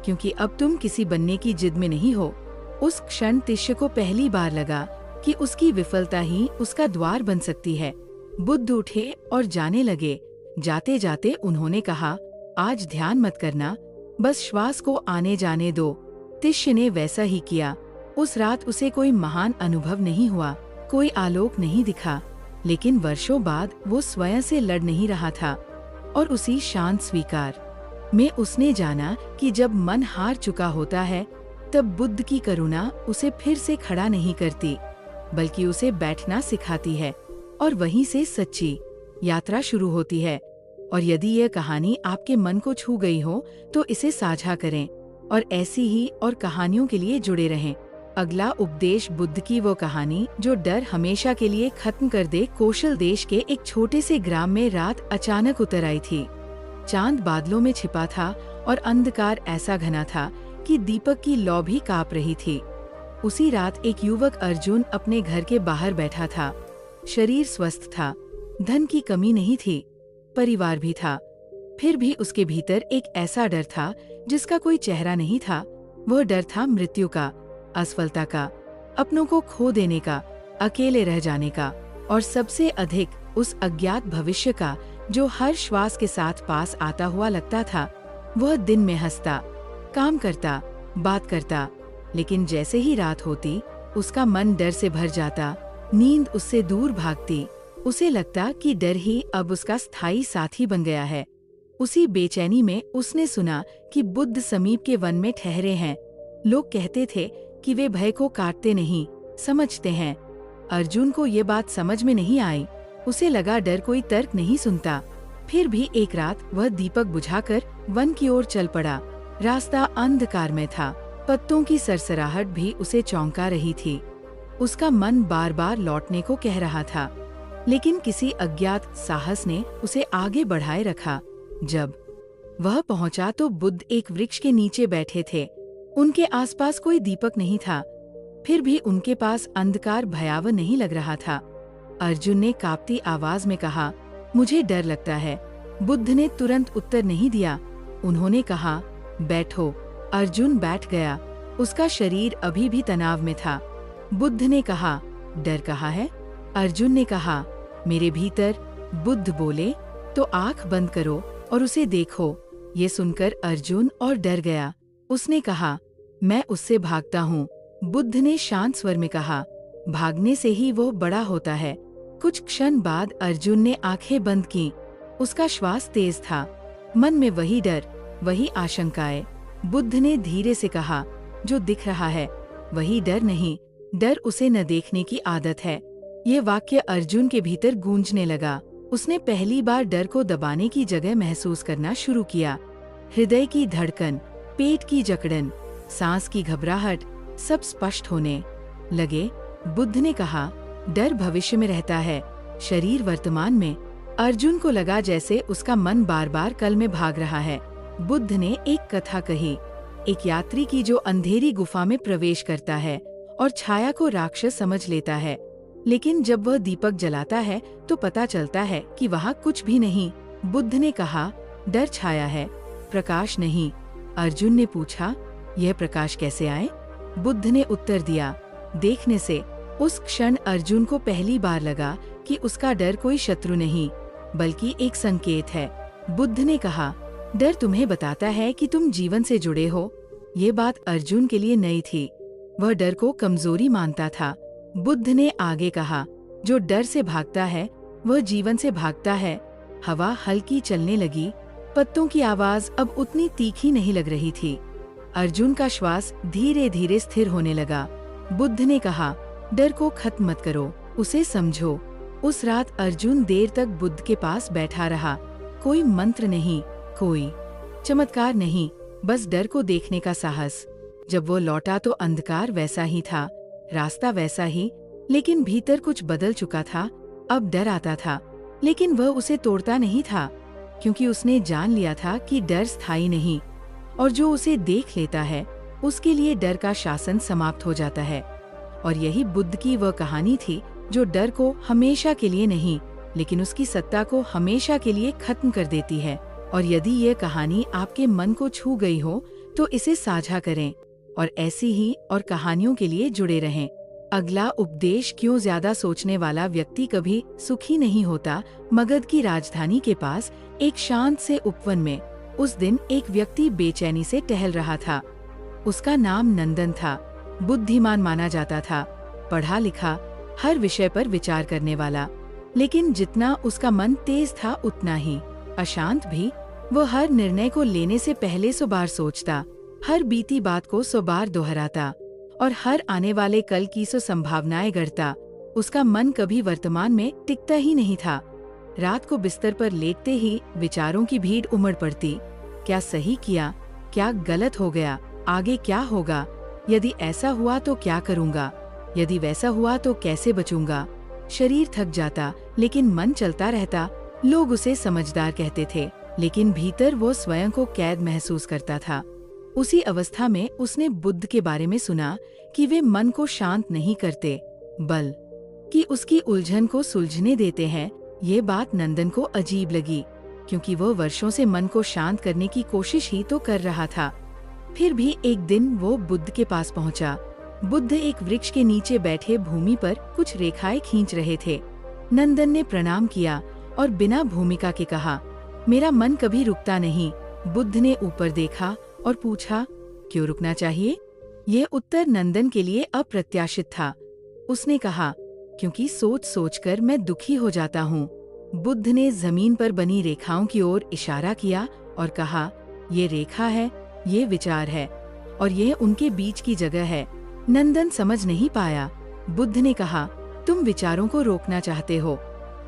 क्योंकि अब तुम किसी बनने की जिद में नहीं हो। उस क्षण तिष्य को पहली बार लगा कि उसकी विफलता ही उसका द्वार बन सकती है। बुद्ध उठे और जाने लगे। जाते जाते उन्होंने कहा, आज ध्यान मत करना, बस श्वास को आने जाने दो। तिष्य ने वैसा ही किया। उस रात उसे कोई महान अनुभव नहीं हुआ, कोई आलोक नहीं दिखा, लेकिन वर्षों बाद वो स्वयं से लड़ नहीं रहा था, और उसी शांत स्वीकार में उसने जाना कि जब मन हार चुका होता है तब बुद्ध की करुणा उसे फिर से खड़ा नहीं करती, बल्कि उसे बैठना सिखाती है, और वहीं से सच्ची यात्रा शुरू होती है। और यदि यह कहानी आपके मन को छू गई हो तो इसे साझा करें, और ऐसी ही और कहानियों के लिए जुड़े रहें। अगला उपदेश बुद्ध की वो कहानी जो डर हमेशा के लिए खत्म कर दे। कौशल देश के एक छोटे से ग्राम में रात अचानक उतर आई थी। चांद बादलों में छिपा था और अंधकार ऐसा घना था कि दीपक की लौ भी कांप रही थी। उसी रात एक युवक अर्जुन अपने घर के बाहर बैठा था। शरीर स्वस्थ था, धन की कमी नहीं थी, परिवार भी था। फिर भी उसके भीतर एक ऐसा डर था जिसका कोई चेहरा नहीं था। वह डर था मृत्यु का, असफलता का, अपनों को खो देने का, अकेले रह जाने का, और सबसे अधिक उस अज्ञात भविष्य का जो हर श्वास के साथ पास आता हुआ लगता था। वह दिन में हंसता, काम करता, बात करता, लेकिन जैसे ही रात होती उसका मन डर से भर जाता, नींद उससे दूर भागती। उसे लगता कि डर ही अब उसका स्थायी साथी बन गया है। उसी बेचैनी में उसने सुना कि बुद्ध समीप के वन में ठहरे हैं। लोग कहते थे कि वे भय को काटते नहीं, समझते हैं। अर्जुन को ये बात समझ में नहीं आई। उसे लगा डर कोई तर्क नहीं सुनता। फिर भी एक रात वह दीपक बुझाकर वन की ओर चल पड़ा। रास्ता अंधकार में था, पत्तों की सरसराहट भी उसे चौंका रही थी। उसका मन बार बार लौटने को कह रहा था, लेकिन किसी अज्ञात साहस ने उसे आगे बढ़ाए रखा। जब वह पहुंचा तो बुद्ध एक वृक्ष के नीचे बैठे थे। उनके आसपास कोई दीपक नहीं था, फिर भी उनके पास अंधकार भयावह नहीं लग रहा था। अर्जुन ने कांपती आवाज में कहा, मुझे डर लगता है। बुद्ध ने तुरंत उत्तर नहीं दिया। उन्होंने कहा, बैठो। अर्जुन बैठ गया। उसका शरीर अभी भी तनाव में था। बुद्ध ने कहा, डर कहाँ है? अर्जुन ने कहा, मेरे भीतर। बुद्ध बोले, तो आंख बंद करो और उसे देखो। ये सुनकर अर्जुन और डर गया। उसने कहा, मैं उससे भागता हूँ। बुद्ध ने शांत स्वर में कहा, भागने से ही वो बड़ा होता है। कुछ क्षण बाद अर्जुन ने आंखें बंद की। उसका श्वास तेज था, मन में वही डर, वही आशंकाएं। बुद्ध ने धीरे से कहा, जो दिख रहा है वही डर नहीं, डर उसे न देखने की आदत है। ये वाक्य अर्जुन के भीतर गूंजने लगा। उसने पहली बार डर को दबाने की जगह महसूस करना शुरू किया। हृदय की धड़कन, पेट की जकड़न, सांस की घबराहट, सब स्पष्ट होने लगे। बुद्ध ने कहा, डर भविष्य में रहता है, शरीर वर्तमान में। अर्जुन को लगा जैसे उसका मन बार बार कल में भाग रहा है। बुद्ध ने एक कथा कही, एक यात्री की जो अंधेरी गुफा में प्रवेश करता है और छाया को राक्षस समझ लेता है, लेकिन जब वह दीपक जलाता है तो पता चलता है कि वहाँ कुछ भी नहीं। बुद्ध ने कहा, डर छाया है, प्रकाश नहीं। अर्जुन ने पूछा, यह प्रकाश कैसे आए? बुद्ध ने उत्तर दिया, देखने से। उस क्षण अर्जुन को पहली बार लगा कि उसका डर कोई शत्रु नहीं, बल्कि एक संकेत है। बुद्ध ने कहा, डर तुम्हें बताता है कि तुम जीवन से जुड़े हो। ये बात अर्जुन के लिए नई थी। वह डर को कमजोरी मानता था। बुद्ध ने आगे कहा, जो डर से भागता है वह जीवन से भागता है। हवा हल्की चलने लगी, पत्तों की आवाज अब उतनी तीखी नहीं लग रही थी। अर्जुन का श्वास धीरे धीरे स्थिर होने लगा। बुद्ध ने कहा, डर को खत्म मत करो, उसे समझो। उस रात अर्जुन देर तक बुद्ध के पास बैठा रहा। कोई मंत्र नहीं, कोई चमत्कार नहीं, बस डर को देखने का साहस। जब वो लौटा तो अंधकार वैसा ही था, रास्ता वैसा ही, लेकिन भीतर कुछ बदल चुका था। अब डर आता था, लेकिन वह उसे तोड़ता नहीं था, क्योंकि उसने जान लिया था कि डर स्थायी नहीं, और जो उसे देख लेता है उसके लिए डर का शासन समाप्त हो जाता है। और यही बुद्ध की वह कहानी थी जो डर को हमेशा के लिए नहीं, लेकिन उसकी सत्ता को हमेशा के लिए खत्म कर देती है। और यदि यह कहानी आपके मन को छू गई हो तो इसे साझा करें और ऐसी ही और कहानियों के लिए जुड़े रहें। अगला उपदेश, क्यों ज्यादा सोचने वाला व्यक्ति कभी सुखी नहीं होता। मगध की राजधानी के पास एक शांत से उपवन में उस दिन एक व्यक्ति बेचैनी से टहल रहा था। उसका नाम नंदन था। बुद्धिमान माना जाता था, पढ़ा लिखा, हर विषय पर विचार करने वाला। लेकिन जितना उसका मन तेज था उतना ही अशांत भी। वो हर निर्णय को लेने से पहले 100 बार सोचता, हर बीती बात को 100 बार दोहराता और हर आने वाले कल की 100 संभावनाएं गढ़ता। उसका मन कभी वर्तमान में टिकता ही नहीं था। रात को बिस्तर पर लेटते ही विचारों की भीड़ उमड़ पड़ती। क्या सही किया, क्या गलत हो गया, आगे क्या होगा, यदि ऐसा हुआ तो क्या करूँगा, यदि वैसा हुआ तो कैसे बचूंगा। शरीर थक जाता लेकिन मन चलता रहता। लोग उसे समझदार कहते थे, लेकिन भीतर वो स्वयं को कैद महसूस करता था। उसी अवस्था में उसने बुद्ध के बारे में सुना कि वे मन को शांत नहीं करते, कि उसकी उलझन को सुलझने देते हैं, ये बात नंदन को अजीब लगी, क्योंकि वो वर्षों से मन को शांत करने की कोशिश ही तो कर रहा था। फिर भी एक दिन वो बुद्ध के पास पहुंचा। बुद्ध एक वृक्ष के नीचे बैठे भूमि पर कुछ रेखाएं खींच रहे थे। नंदन ने प्रणाम किया और बिना भूमिका के कहा, मेरा मन कभी रुकता नहीं। बुद्ध ने ऊपर देखा और पूछा, क्यों रुकना चाहिए? ये उत्तर नंदन के लिए अप्रत्याशित था। उसने कहा, क्योंकि सोच सोचकर मैं दुखी हो जाता हूँ। बुद्ध ने जमीन पर बनी रेखाओं की ओर इशारा किया और कहा, ये रेखा है, ये विचार है, और यह उनके बीच की जगह है। नंदन समझ नहीं पाया। बुद्ध ने कहा, तुम विचारों को रोकना चाहते हो,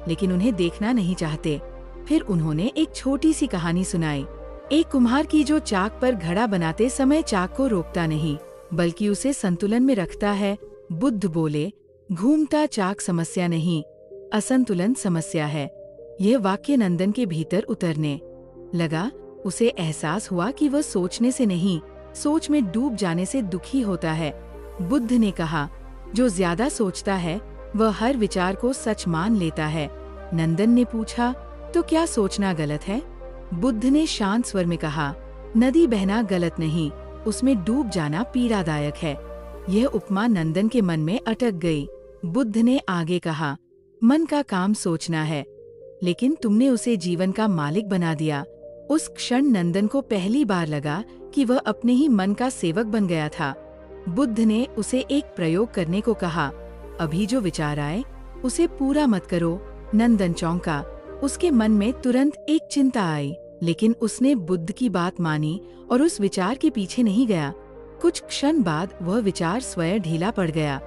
लेकिन उन्हें देखना नहीं चाहते। फिर उन्होंने एक छोटी सी कहानी सुनाई, एक कुम्हार की जो चाक पर घड़ा बनाते समय चाक को रोकता नहीं, बल्कि उसे संतुलन में रखता है। बुद्ध बोले, घूमता चाक समस्या नहीं, असंतुलन समस्या है। यह वाक्य नंदन के भीतर उतरने लगा। उसे एहसास हुआ कि वह सोचने से नहीं, सोच में डूब जाने से दुखी होता है। बुद्ध ने कहा, जो ज्यादा सोचता है वह हर विचार को सच मान लेता है। नंदन ने पूछा, तो क्या सोचना गलत है? बुद्ध ने शांत स्वर में कहा, नदी बहना गलत नहीं, उसमें डूब जाना पीड़ादायक है। यह उपमा नंदन के मन में अटक गई। बुद्ध ने आगे कहा, मन का काम सोचना है, लेकिन तुमने उसे जीवन का मालिक बना दिया। उस क्षण नंदन को पहली बार लगा कि वह अपने ही मन का सेवक बन गया था। बुद्ध ने उसे एक प्रयोग करने को कहा, अभी जो विचार आए उसे पूरा मत करो। नंदन चौंका। उसके मन में तुरंत एक चिंता आई, लेकिन उसने बुद्ध की बात मानी और उस विचार के पीछे नहीं गया। कुछ क्षण बाद वह विचार स्वयं ढीला पड़ गया।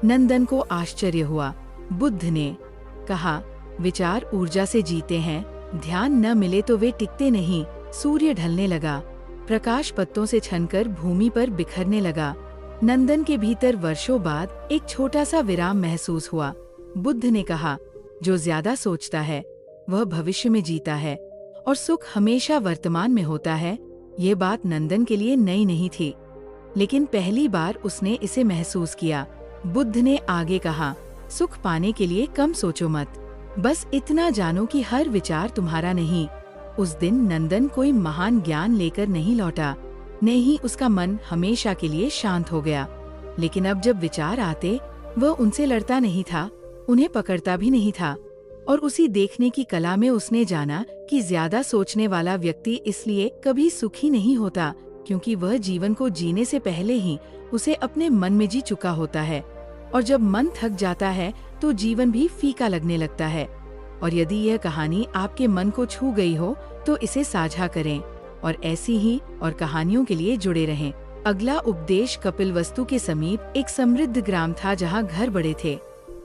नंदन को आश्चर्य हुआ। बुद्ध ने कहा, विचार ऊर्जा से जीते हैं, ध्यान न मिले तो वे टिकते नहीं। सूर्य ढलने लगा, प्रकाश पत्तों से छनकर भूमि पर बिखरने लगा। नंदन के भीतर वर्षों बाद एक छोटा सा विराम महसूस हुआ। बुद्ध ने कहा, जो ज्यादा सोचता है वह भविष्य में जीता है, और सुख हमेशा वर्तमान में होता है। ये बात नंदन के लिए नई नहीं थी, लेकिन पहली बार उसने इसे महसूस किया। बुद्ध ने आगे कहा, सुख पाने के लिए कम सोचो मत, बस इतना जानो कि हर विचार तुम्हारा नहीं। उस दिन नंदन कोई महान ज्ञान लेकर नहीं लौटा, नहीं, उसका मन हमेशा के लिए शांत हो गया। लेकिन अब जब विचार आते, वह उनसे लड़ता नहीं था, उन्हें पकड़ता भी नहीं था। और उसी देखने की कला में उसने जाना कि ज्यादा सोचने वाला व्यक्ति इसलिए कभी सुखी नहीं होता, क्योंकि वह जीवन को जीने से पहले ही उसे अपने मन में जी चुका होता है। और जब मन थक जाता है तो जीवन भी फीका लगने लगता है। और यदि यह कहानी आपके मन को छू गई हो तो इसे साझा करें, और ऐसी ही और कहानियों के लिए जुड़े रहें। अगला उपदेश कपिलवस्तु के समीप एक समृद्ध ग्राम था, जहाँ घर बड़े थे,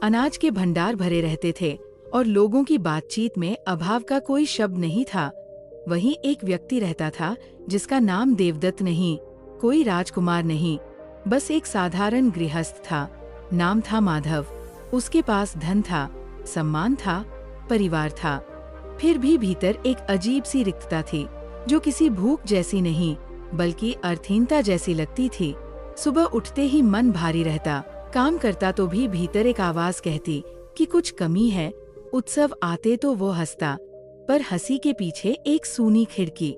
अनाज के भंडार भरे रहते थे, और लोगों की बातचीत में अभाव का कोई शब्द नहीं था। वहीं एक व्यक्ति रहता था जिसका नाम देवदत्त नहीं, कोई राजकुमार नहीं, बस एक साधारण गृहस्थ था। नाम था माधव। उसके पास धन था, सम्मान था, परिवार था, फिर भी भीतर एक अजीब सी रिक्तता थी, जो किसी भूख जैसी नहीं बल्कि अर्थहीनता जैसी लगती थी। सुबह उठते ही मन भारी रहता, काम करता तो भी भीतर एक आवाज कहती कि कुछ कमी है। उत्सव आते तो वो हंसता, पर हंसी के पीछे एक सूनी खिड़की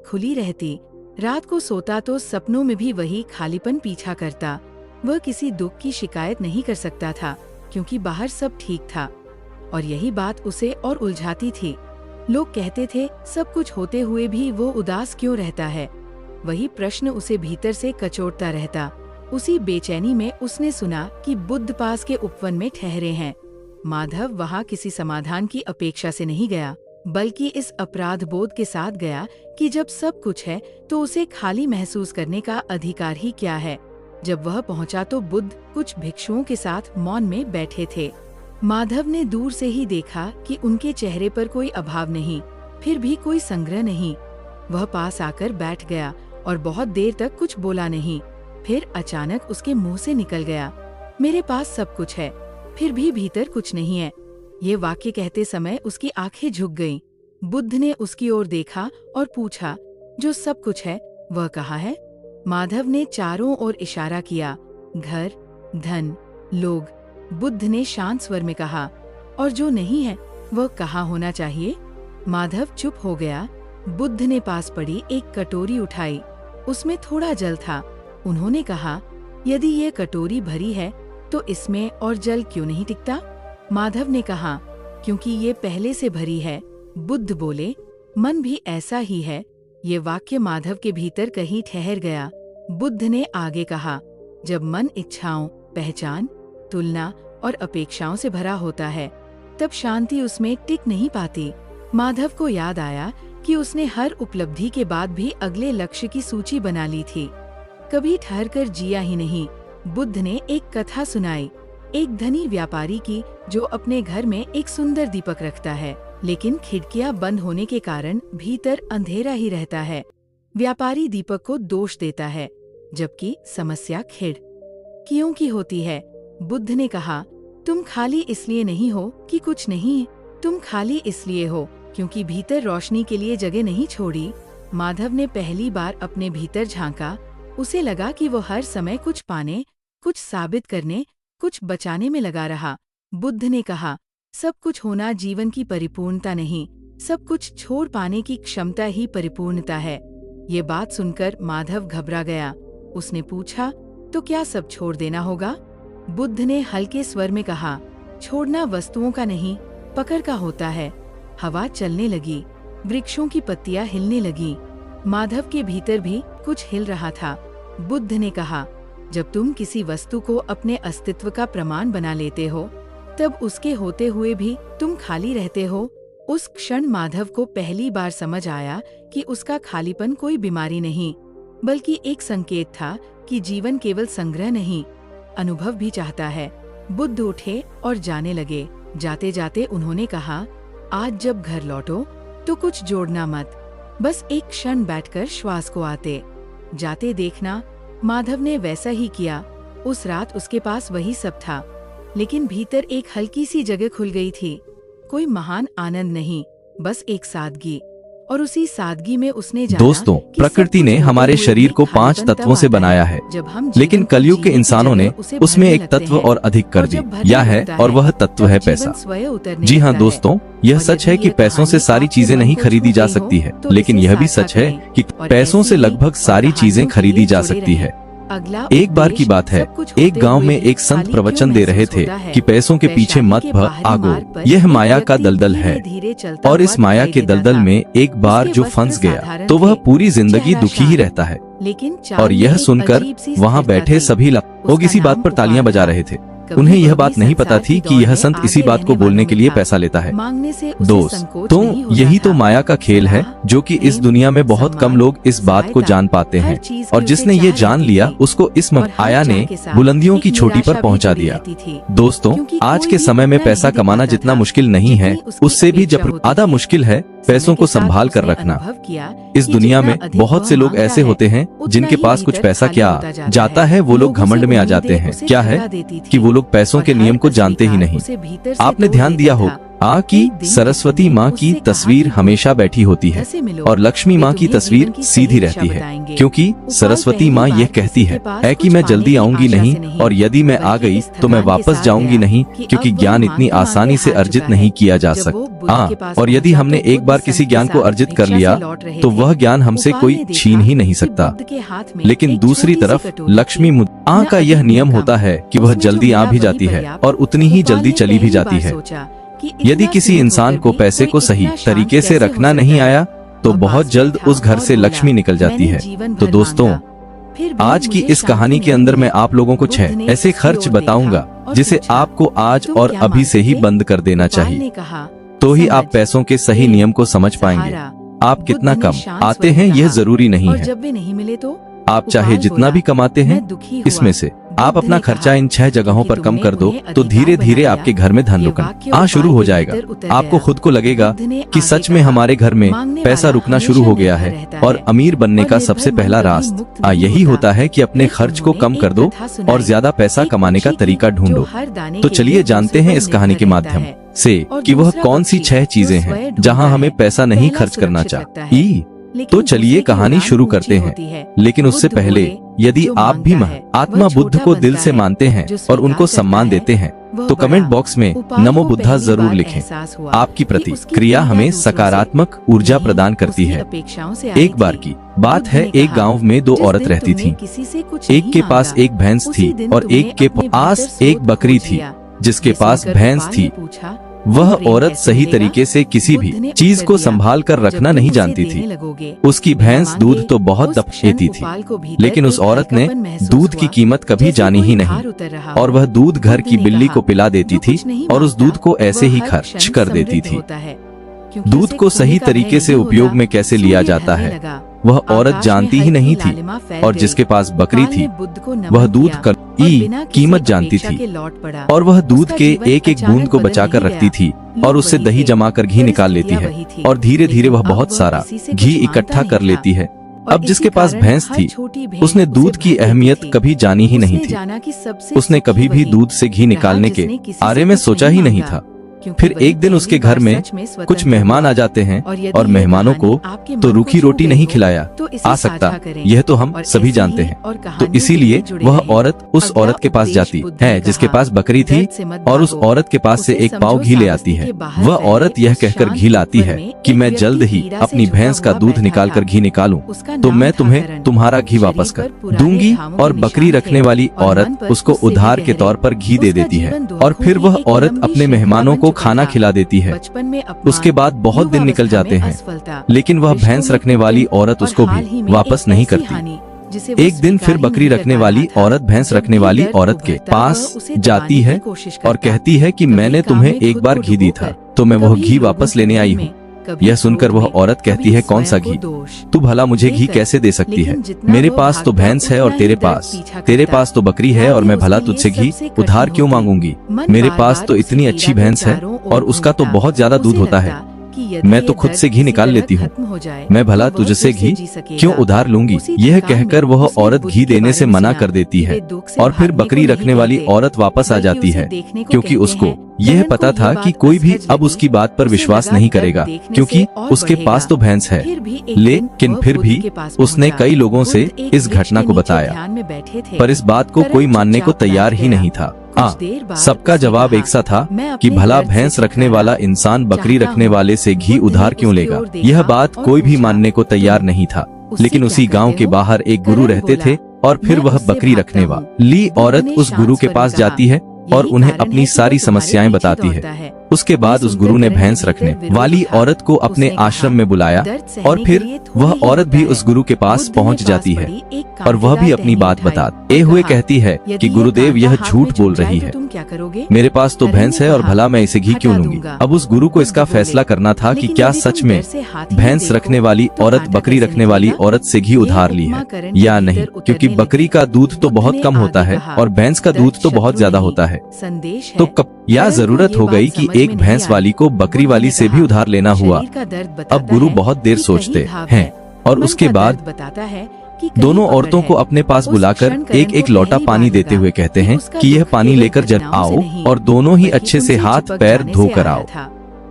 खुली रहती। रात को सोता तो सपनों में भी वही खालीपन पीछा करता। वह किसी दुख की शिकायत नहीं कर सकता था, क्योंकि बाहर सब ठीक था, और यही बात उसे और उलझाती थी। लोग कहते थे, सब कुछ होते हुए भी वो उदास क्यों रहता है? वही प्रश्न उसे भीतर से कचोटता रहता। उसी बेचैनी में उसने सुना कि बुद्ध पास के उपवन में ठहरे हैं। माधव वहाँ किसी समाधान की अपेक्षा से नहीं गया, बल्कि इस अपराध बोध के साथ गया कि जब सब कुछ है तो उसे खाली महसूस करने का अधिकार ही क्या है। जब वह पहुंचा तो बुद्ध कुछ भिक्षुओं के साथ मौन में बैठे थे। माधव ने दूर से ही देखा कि उनके चेहरे पर कोई अभाव नहीं, फिर भी कोई संग्रह नहीं। वह पास आकर बैठ गया और बहुत देर तक कुछ बोला नहीं। फिर अचानक उसके मुंह से निकल गया, मेरे पास सब कुछ है, फिर भी भीतर कुछ नहीं है। ये वाक्य कहते समय उसकी आंखें झुक गईं। बुद्ध ने उसकी ओर देखा और पूछा, जो सब कुछ है वह कहाँ है? माधव ने चारों ओर इशारा किया, घर, धन, लोग, बुद्ध ने शांत स्वर में कहा, और जो नहीं है वह कहाँ होना चाहिए? माधव चुप हो गया। बुद्ध ने पास पड़ी एक कटोरी उठाई, उसमें थोड़ा जल था। उन्होंने कहा, यदि ये कटोरी भरी है तो इसमें और जल क्यों नहीं टिकता? माधव ने कहा, क्योंकि ये पहले से भरी है। बुद्ध बोले, मन भी ऐसा ही है। ये वाक्य माधव के भीतर कहीं ठहर गया। बुद्ध ने आगे कहा, जब मन इच्छाओं, पहचान, तुलना और अपेक्षाओं से भरा होता है तब शांति उसमें टिक नहीं पाती। माधव को याद आया कि उसने हर उपलब्धि के बाद भी अगले लक्ष्य की सूची बना ली थी, कभी ठहरकर जिया ही नहीं। बुद्ध ने एक कथा सुनाई, एक धनी व्यापारी की जो अपने घर में एक सुंदर दीपक रखता है, लेकिन खिड़कियां बंद होने के कारण भीतर अंधेरा ही रहता है। व्यापारी दीपक को दोष देता है, जबकि समस्या खिड़कियों की होती है। बुद्ध ने कहा, तुम खाली इसलिए नहीं हो कि कुछ नहीं, तुम खाली इसलिए हो क्योंकि भीतर रोशनी के लिए जगह नहीं छोड़ी। माधव ने पहली बार अपने भीतर झांका। उसे लगा कि वो हर समय कुछ पाने, कुछ साबित करने, कुछ बचाने में लगा रहा। बुद्ध ने कहा, सब कुछ होना जीवन की परिपूर्णता नहीं, सब कुछ छोड़ पाने की क्षमता ही परिपूर्णता है। ये बात सुनकर माधव घबरा गया। उसने पूछा, तो क्या सब छोड़ देना होगा? बुद्ध ने हल्के स्वर में कहा, छोड़ना वस्तुओं का नहीं, पकड़ का होता है। हवा चलने लगी, वृक्षों की पत्तियां हिलने लगी। माधव के भीतर भी कुछ हिल रहा था। बुद्ध ने कहा, जब तुम किसी वस्तु को अपने अस्तित्व का प्रमाण बना लेते हो, तब उसके होते हुए भी तुम खाली रहते हो। उस क्षण माधव को पहली बार समझ आया कि उसका खालीपन कोई बीमारी नहीं, बल्कि एक संकेत था कि जीवन केवल संग्रह नहीं, अनुभव भी चाहता है। बुद्ध उठे और जाने लगे। जाते जाते उन्होंने कहा, आज जब घर लौटो तो कुछ जोड़ना मत, बस एक क्षण बैठकर श्वास को आते जाते देखना। माधव ने वैसा ही किया। उस रात उसके पास वही सब था, लेकिन भीतर एक हल्की सी जगह खुल गई थी। कोई महान आनंद नहीं, बस एक सादगी। और उसी सादगी में उसने जाना दोस्तों, प्रकृति ने हमारे शरीर को 5 तत्वों से बनाया है, लेकिन कलयुग के इंसानों ने उसमें एक तत्व और अधिक कर दिया है, और वह तत्व है पैसा। जी हाँ दोस्तों, यह सच है कि पैसों से सारी चीजें नहीं खरीदी जा सकती है, लेकिन यह भी सच है कि पैसों से लगभग सारी चीजें खरीदी जा सकती है। एक बार की बात है, एक गांव में एक संत प्रवचन दे रहे थे कि पैसों के पीछे मत भागो, यह माया का दलदल है, और इस माया के दलदल में एक बार जो फंस गया तो वह पूरी जिंदगी दुखी ही रहता है। और यह सुनकर वहाँ बैठे सभी लोग इसी बात पर तालियां बजा रहे थे। उन्हें यह बात नहीं पता थी कि यह संत इसी बात को बोलने के लिए पैसा लेता है। दोस्त, तो यही तो माया का खेल है, जो कि इस दुनिया में बहुत कम लोग इस बात को जान पाते हैं, और जिसने ये जान लिया उसको इस माया ने बुलंदियों की चोटी पर पहुंचा दिया। दोस्तों, आज के समय में पैसा कमाना जितना मुश्किल नहीं है, उससे भी ज्यादा मुश्किल है पैसों को संभाल कर रखना। इस दुनिया में बहुत से लोग ऐसे होते हैं जिनके पास कुछ पैसा क्या जाता है, वो लोग घमंड में आ जाते हैं। क्या है कि वो लोग पैसों के नियम को जानते ही नहीं। आपने ध्यान दिया होगा कि सरस्वती माँ की तस्वीर हमेशा बैठी होती है और लक्ष्मी माँ की तस्वीर सीधी रहती है, क्योंकि सरस्वती माँ यह कहती है कि मैं जल्दी आऊंगी नहीं, और यदि मैं आ गई तो मैं वापस जाऊंगी नहीं, क्योंकि ज्ञान इतनी आसानी से अर्जित नहीं किया जा सकता। और यदि हमने एक बार किसी ज्ञान को अर्जित कर लिया तो वह ज्ञान हमसे कोई छीन ही नहीं सकता। लेकिन दूसरी तरफ लक्ष्मी माँ का यह नियम होता है कि वह जल्दी आ भी जाती है और उतनी ही जल्दी चली भी जाती है। यदि किसी इंसान को पैसे को सही तरीके से रखना नहीं आया तो बहुत जल्द उस घर से लक्ष्मी निकल जाती है। तो दोस्तों, आज की इस कहानी के अंदर मैं आप लोगों को 6 ऐसे खर्च बताऊंगा जिसे आपको आज और अभी से ही बंद कर देना चाहिए, तो ही आप पैसों के सही नियम को समझ पाएंगे। आप कितना कम आते हैं यह जरूरी नहीं है। आप चाहे जितना भी कमाते हैं, इसमें से आप अपना खर्चा इन 6 जगहों पर कम कर दो तो धीरे धीरे आपके घर में धन रुकना शुरू हो जाएगा। आपको खुद को लगेगा कि सच में हमारे घर में पैसा रुकना शुरू हो गया है, और अमीर बनने का सबसे पहला रास्ता यही होता है कि अपने खर्च को कम कर दो और ज्यादा पैसा कमाने का तरीका ढूंढो। तो चलिए जानते हैं इस कहानी के माध्यम से कि वह कौन सी 6 चीजें हैं जहां हमें पैसा नहीं खर्च करना चाहिए। तो चलिए कहानी शुरू करते हैं। लेकिन उससे पहले यदि आप भी महात्मा बुद्ध को दिल से मानते हैं और उनको सम्मान देते हैं तो कमेंट बॉक्स में नमो बुद्धा जरूर लिखें। आपकी प्रतिक्रिया हमें सकारात्मक ऊर्जा प्रदान करती है। एक बार की बात है, एक गांव में दो औरत रहती थीं। एक के पास एक भैंस थी और एक के पास एक बकरी थी। जिसके पास भैंस थी वह औरत सही तरीके से किसी भी चीज को संभाल कर रखना नहीं जानती थी। उसकी भैंस दूध तो बहुत दप देती थी, लेकिन उस औरत ने दूध की कीमत कभी जानी ही नहीं और वह दूध घर की बिल्ली को पिला देती थी और उस दूध को ऐसे ही खर्च कर देती थी। दूध को सही तरीके से उपयोग में कैसे लिया जाता है वह औरत जानती ही नहीं थी और जिसके पास बकरी थी वह दूध की कीमत जानती थी और वह दूध के एक एक बूंद को बचाकर रखती थी और उससे दही जमाकर घी निकाल लेती है और धीरे धीरे वह बहुत सारा घी इकट्ठा कर लेती है। अब जिसके पास भैंस थी उसने दूध की अहमियत कभी जानी ही नहीं थी। उसने कभी भी दूध से घी निकालने के बारे में सोचा ही नहीं था। फिर एक दिन उसके घर में कुछ मेहमान आ जाते हैं और मेहमानों को तो रूखी रोटी नहीं खिलाया आ सकता, यह तो हम सभी जानते हैं। तो इसीलिए वह औरत उस औरत के पास जाती है जिसके पास बकरी थी और उस औरत के पास से एक पाव घी ले आती है। वह औरत यह कहकर घी लाती है कि मैं जल्द ही अपनी भैंस का दूध निकाल कर घी निकालूं तो मैं तुम्हें तुम्हारा घी वापस कर दूंगी। और बकरी रखने वाली औरत उसको उधार के तौर पर घी दे देती है और फिर वह औरत अपने मेहमानों को खाना खिला देती है। उसके बाद बहुत दिन निकल जाते हैं लेकिन वह भैंस रखने वाली औरत उसको भी वापस नहीं करती। एक दिन फिर बकरी रखने वाली औरत भैंस रखने वाली औरत के पास जाती है और कहती है कि मैंने तुम्हें एक बार घी दी था तो मैं वह घी वापस लेने आई हूँ। यह सुनकर वह औरत कहती है कौन सा घी, तू भला मुझे घी कैसे दे सकती है? मेरे पास तो भैंस है और तेरे पास तो बकरी है और मैं भला तुझसे घी उधार क्यों मांगूंगी? मेरे पास तो इतनी अच्छी भैंस है और उसका तो बहुत ज्यादा दूध होता है, मैं तो खुद से घी निकाल लेती हूँ, मैं भला तुझसे घी क्यों उधार लूंगी? यह कहकर वह औरत घी देने से मना कर देती है और फिर बकरी रखने वाली औरत वापस आ जाती है क्योंकि उसको यह पता था कि कोई भी अब उसकी बात पर विश्वास नहीं करेगा क्योंकि उसके पास तो भैंस है। लेकिन फिर भी उसने कई लोगों से इस घटना को बताया पर इस बात को कोई मानने को तैयार ही नहीं था। सबका जवाब एक सा था कि भला भैंस रखने वाला इंसान बकरी रखने वाले से घी उधार क्यों लेगा? यह बात कोई भी मानने को तैयार नहीं था। लेकिन उसी गांव के बाहर एक गुरु रहते थे और फिर वह बकरी रखने वाली औरत उस गुरु के पास जाती है और उन्हें अपनी सारी समस्याएं बताती है। उसके बाद उस गुरु ने भैंस रखने वाली औरत को अपने आश्रम में बुलाया और फिर वह औरत भी उस गुरु के पास पहुंच जाती है और वह भी अपनी बात बताते हुए कहती है कि गुरुदेव यह झूठ बोल रही है, मेरे पास तो भैंस है और भला मैं इसे घी क्यों लूंगी? अब उस गुरु को इसका फैसला करना था कि क्या सच में भैंस रखने वाली औरत बकरी रखने वाली औरत से घी उधार ली है या नहीं, क्योंकि बकरी का दूध तो बहुत कम होता है और भैंस का दूध तो बहुत ज्यादा होता है। तो कब या जरूरत हो गई कि एक भैंस वाली को बकरी वाली से भी उधार लेना हुआ। अब गुरु बहुत देर सोचते हैं और उसके बाद दोनों औरतों को अपने पास बुलाकर एक एक लोटा पानी देते हुए कहते हैं कि यह पानी लेकर जब आओ और दोनों ही अच्छे से हाथ पैर धोकर आओ।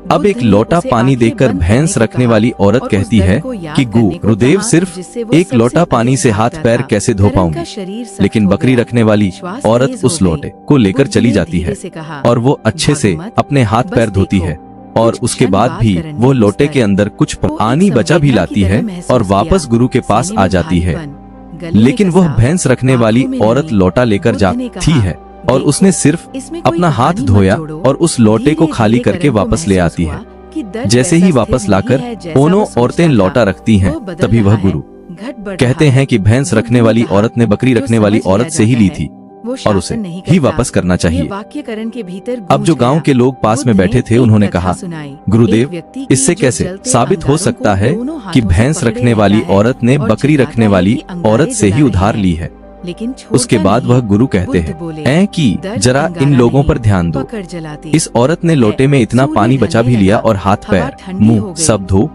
अब एक लोटा पानी देकर भैंस रखने वाली औरत कहती है कि गुरुदेव सिर्फ एक लोटा पानी से हाथ पैर कैसे धो पाऊंगी? लेकिन बकरी रखने वाली औरत उस लोटे को लेकर चली जाती है और वो अच्छे से अपने हाथ पैर धोती है और उसके बाद भी वो लोटे के अंदर कुछ पानी बचा भी लाती है और वापस गुरु के पास आ जाती है। लेकिन वह भैंस रखने वाली औरत लोटा लेकर जाती है और उसने सिर्फ अपना हाथ धोया और उस लोटे को खाली करके वापस ले आती है। जैसे ही वापस लाकर दोनों औरतें लोटा रखती हैं तभी वह गुरु कहते हैं कि भैंस रखने वाली औरत ने बकरी रखने वाली औरत से ही ली थी और उसे ही वापस करना चाहिए। अब जो गांव के लोग पास में बैठे थे उन्होंने कहा, गुरुदेव इससे कैसे साबित हो सकता है कि भैंस रखने वाली औरत ने बकरी रखने वाली औरत से ही उधार ली है? लेकिन उसके बाद वह गुरु कहते हैं कि जरा इन लोगों पर ध्यान दो। इस औरत ने लोटे में इतना पानी बचा भी लिया और हाथ पैर मुंह सब धो।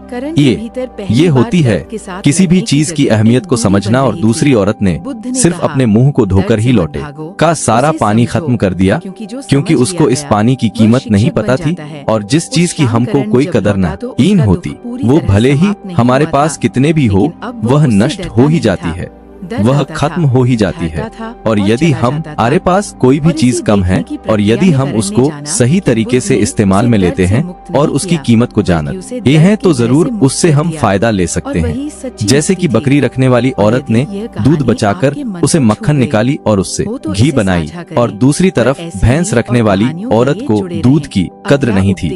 ये होती है किसी भी चीज की अहमियत को समझना। और दूसरी औरत ने सिर्फ अपने मुंह को धोकर ही लोटे का सारा पानी खत्म कर दिया, क्योंकि उसको इस पानी की कीमत नहीं पता थी। और जिस चीज की हमको कोई कदर न होती, वो भले ही हमारे पास कितने भी हो, वह नष्ट हो ही जाती है, वह खत्म हो ही जाती है। और यदि हमारे पास कोई भी चीज कम है और यदि हम उसको सही तरीके से इस्तेमाल में लेते हैं और उसकी कीमत को जानते हैं, तो जरूर उससे हम फायदा ले सकते हैं। जैसे कि बकरी रखने वाली औरत ने दूध बचाकर उसे मक्खन निकाली और उससे घी बनाई, और दूसरी तरफ भैंस रखने वाली औरत को दूध की कद्र नहीं थी,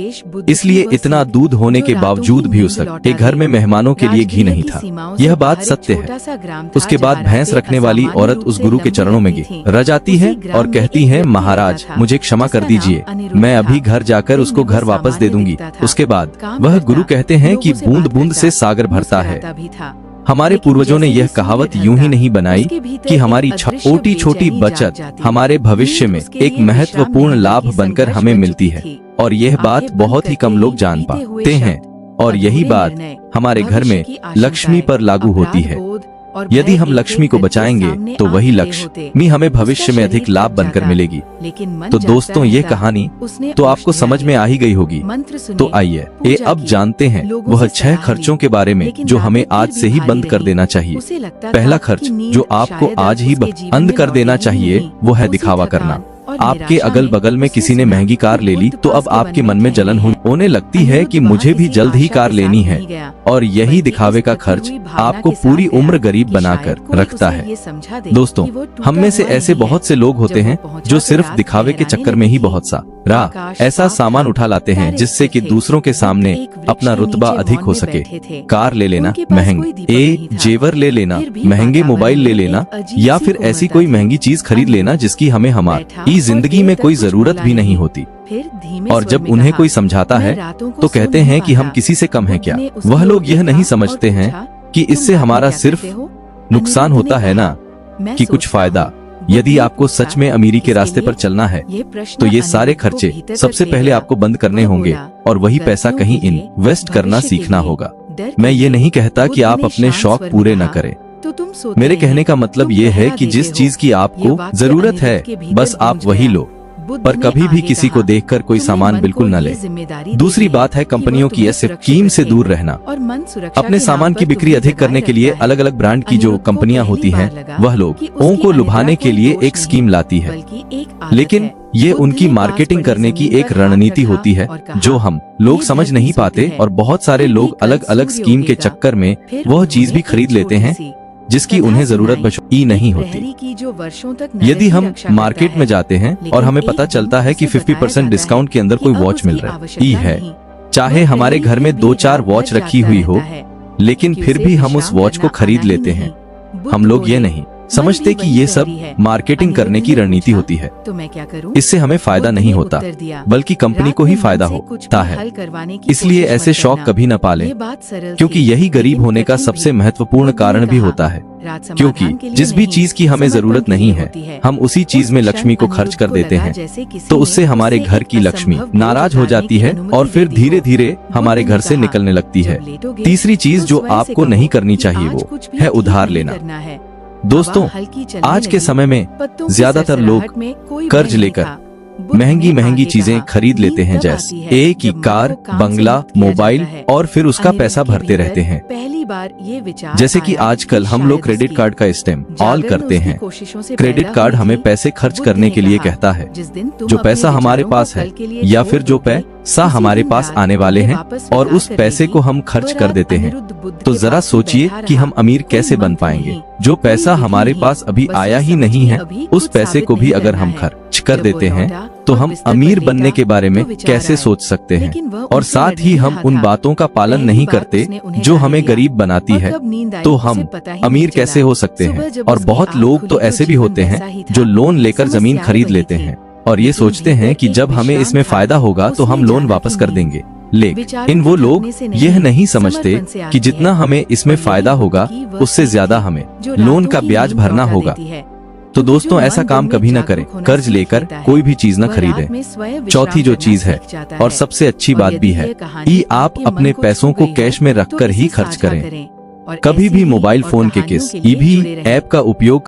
इसलिए इतना दूध होने के बावजूद भी उसके घर में मेहमानों के लिए घी नहीं था। यह बात सत्य है। उसके बाद भैंस रखने वाली औरत उस गुरु के चरणों में गिर जाती है और कहती है, महाराज मुझे क्षमा कर दीजिए, मैं अभी घर जाकर उसको घर वापस दे दूंगी। उसके बाद वह गुरु कहते हैं कि बूंद बूंद से सागर भरता है। हमारे पूर्वजों ने यह कहावत यूं ही नहीं बनाई कि हमारी छोटी छोटी बचत हमारे भविष्य में एक महत्वपूर्ण लाभ बनकर हमें मिलती है, और यह बात बहुत ही कम लोग जान पाते हैं। और यही बात हमारे घर में लक्ष्मी पर लागू होती है। यदि हम लक्ष्मी को बचाएंगे तो वही लक्ष्मी हमें भविष्य में अधिक लाभ बनकर मिलेगी। तो दोस्तों, ये कहानी तो आपको समझ में आ ही गई होगी। तो आइए अब जानते हैं वह 6 खर्चों के बारे में जो हमें आज से ही बंद कर देना चाहिए। पहला खर्च जो आपको आज ही बंद कर देना चाहिए वो है दिखावा करना। आपके अगल बगल में किसी ने महंगी कार ले ली तो अब आपके मन में जलन होने लगती है कि मुझे भी जल्द ही कार लेनी है, और यही दिखावे का खर्च आपको पूरी उम्र गरीब बनाकर रखता है। दोस्तों, हम में से ऐसे बहुत से लोग होते हैं जो सिर्फ दिखावे के चक्कर में ही बहुत सारा ऐसा सामान उठा लाते हैं जिससे कि दूसरों के सामने अपना रुतबा अधिक हो सके। कार ले लेना, महंगे जेवर ले लेना, महंगे मोबाइल ले लेना, या फिर ऐसी कोई महंगी चीज खरीद लेना जिसकी हमें हमारी जिंदगी में कोई जरूरत भी नहीं होती। और जब उन्हें कोई समझाता है तो कहते हैं कि हम किसी से कम हैं क्या। वह लोग यह नहीं समझते हैं कि इससे हमारा सिर्फ नुकसान होता है ना कि कुछ फायदा। यदि आपको सच में अमीरी के रास्ते पर चलना है तो ये सारे खर्चे सबसे पहले आपको बंद करने होंगे, और वही पैसा कहीं इन्वेस्ट करना सीखना होगा। मैं ये नहीं कहता कि आप अपने शौक पूरे न करें। मेरे कहने का मतलब ये है कि जिस चीज की आपको जरूरत है बस आप वही लो, पर कभी भी किसी को देखकर कोई सामान बिल्कुल न ले। दूसरी बात है कंपनियों की स्कीम से दूर रहना। अपने सामान की बिक्री अधिक करने के लिए अलग अलग ब्रांड की जो कंपनियां होती हैं, वह लोगों को लुभाने के लिए एक स्कीम लाती है, लेकिन ये उनकी मार्केटिंग करने की एक रणनीति होती है जो हम लोग समझ नहीं पाते। और बहुत सारे लोग अलग अलग स्कीम के चक्कर में वह चीज भी खरीद लेते हैं जिसकी उन्हें जरूरत ही नहीं होती। यदि हम मार्केट में जाते हैं और हमें पता चलता है कि 50% डिस्काउंट के अंदर कोई वॉच मिल रही है, चाहे हमारे घर में 2-4 वॉच रखी हुई हो, लेकिन फिर भी हम उस वॉच को खरीद लेते हैं। हम लोग ये नहीं समझते कि ये सब मार्केटिंग करने की रणनीति होती है। तो मैं क्या करूं? इससे हमें फायदा नहीं होता बल्कि कंपनी को ही फायदा होता है। इसलिए ऐसे शौक कभी न पालें, क्योंकि यही गरीब होने का सबसे महत्वपूर्ण कारण भी होता है। क्योंकि जिस भी चीज की हमें जरूरत नहीं है हम उसी चीज में लक्ष्मी को खर्च कर देते हैं, तो उससे हमारे घर की लक्ष्मी नाराज हो जाती है और फिर धीरे धीरे हमारे घर से निकलने लगती है। तीसरी चीज जो आपको नहीं करनी चाहिए वो है उधार लेना। दोस्तों, आज के समय में ज्यादातर लोग कर्ज लेकर महंगी महंगी चीजें खरीद लेते हैं, जैसे एक ही कार, बंगला, मोबाइल, और फिर उसका पैसा भरते रहते हैं। पहली बार ये विचार जैसे कि आजकल हम लोग क्रेडिट कार्ड का इस्तेमाल करते हैं। क्रेडिट कार्ड हमें पैसे खर्च करने के लिए कहता है। जो पैसा हमारे पास है या फिर जो पैसा हमारे पास आने वाले हैं और उस पैसे को हम खर्च कर देते हैं, तो जरा सोचिए कि हम अमीर कैसे बन पाएंगे। जो पैसा हमारे पास अभी आया ही नहीं है, उस पैसे को भी अगर हम खर्च कर देते हैं तो हम अमीर बनने के बारे में कैसे सोच सकते हैं। और साथ ही हम उन बातों का पालन नहीं करते जो हमें गरीब बनाती है, तो हम अमीर कैसे हो सकते हैं। और बहुत लोग तो ऐसे भी होते हैं जो लोन लेकर जमीन खरीद लेते हैं और ये सोचते हैं कि जब हमें इसमें फायदा होगा तो हम लोन वापस कर देंगे। लेकिन वो लोग यह नहीं समझते कि जितना हमें इसमें फायदा होगा उससे ज्यादा हमें लोन का ब्याज भरना होगा। तो दोस्तों ऐसा काम कभी न करें, कर्ज लेकर कोई भी चीज न खरीदें। चौथी जो चीज है और सबसे अच्छी बात भी है कि आप अपने पैसों को कैश में रखकर ही खर्च करें। कभी भी मोबाइल फोन के किस भी ऐप का उपयोग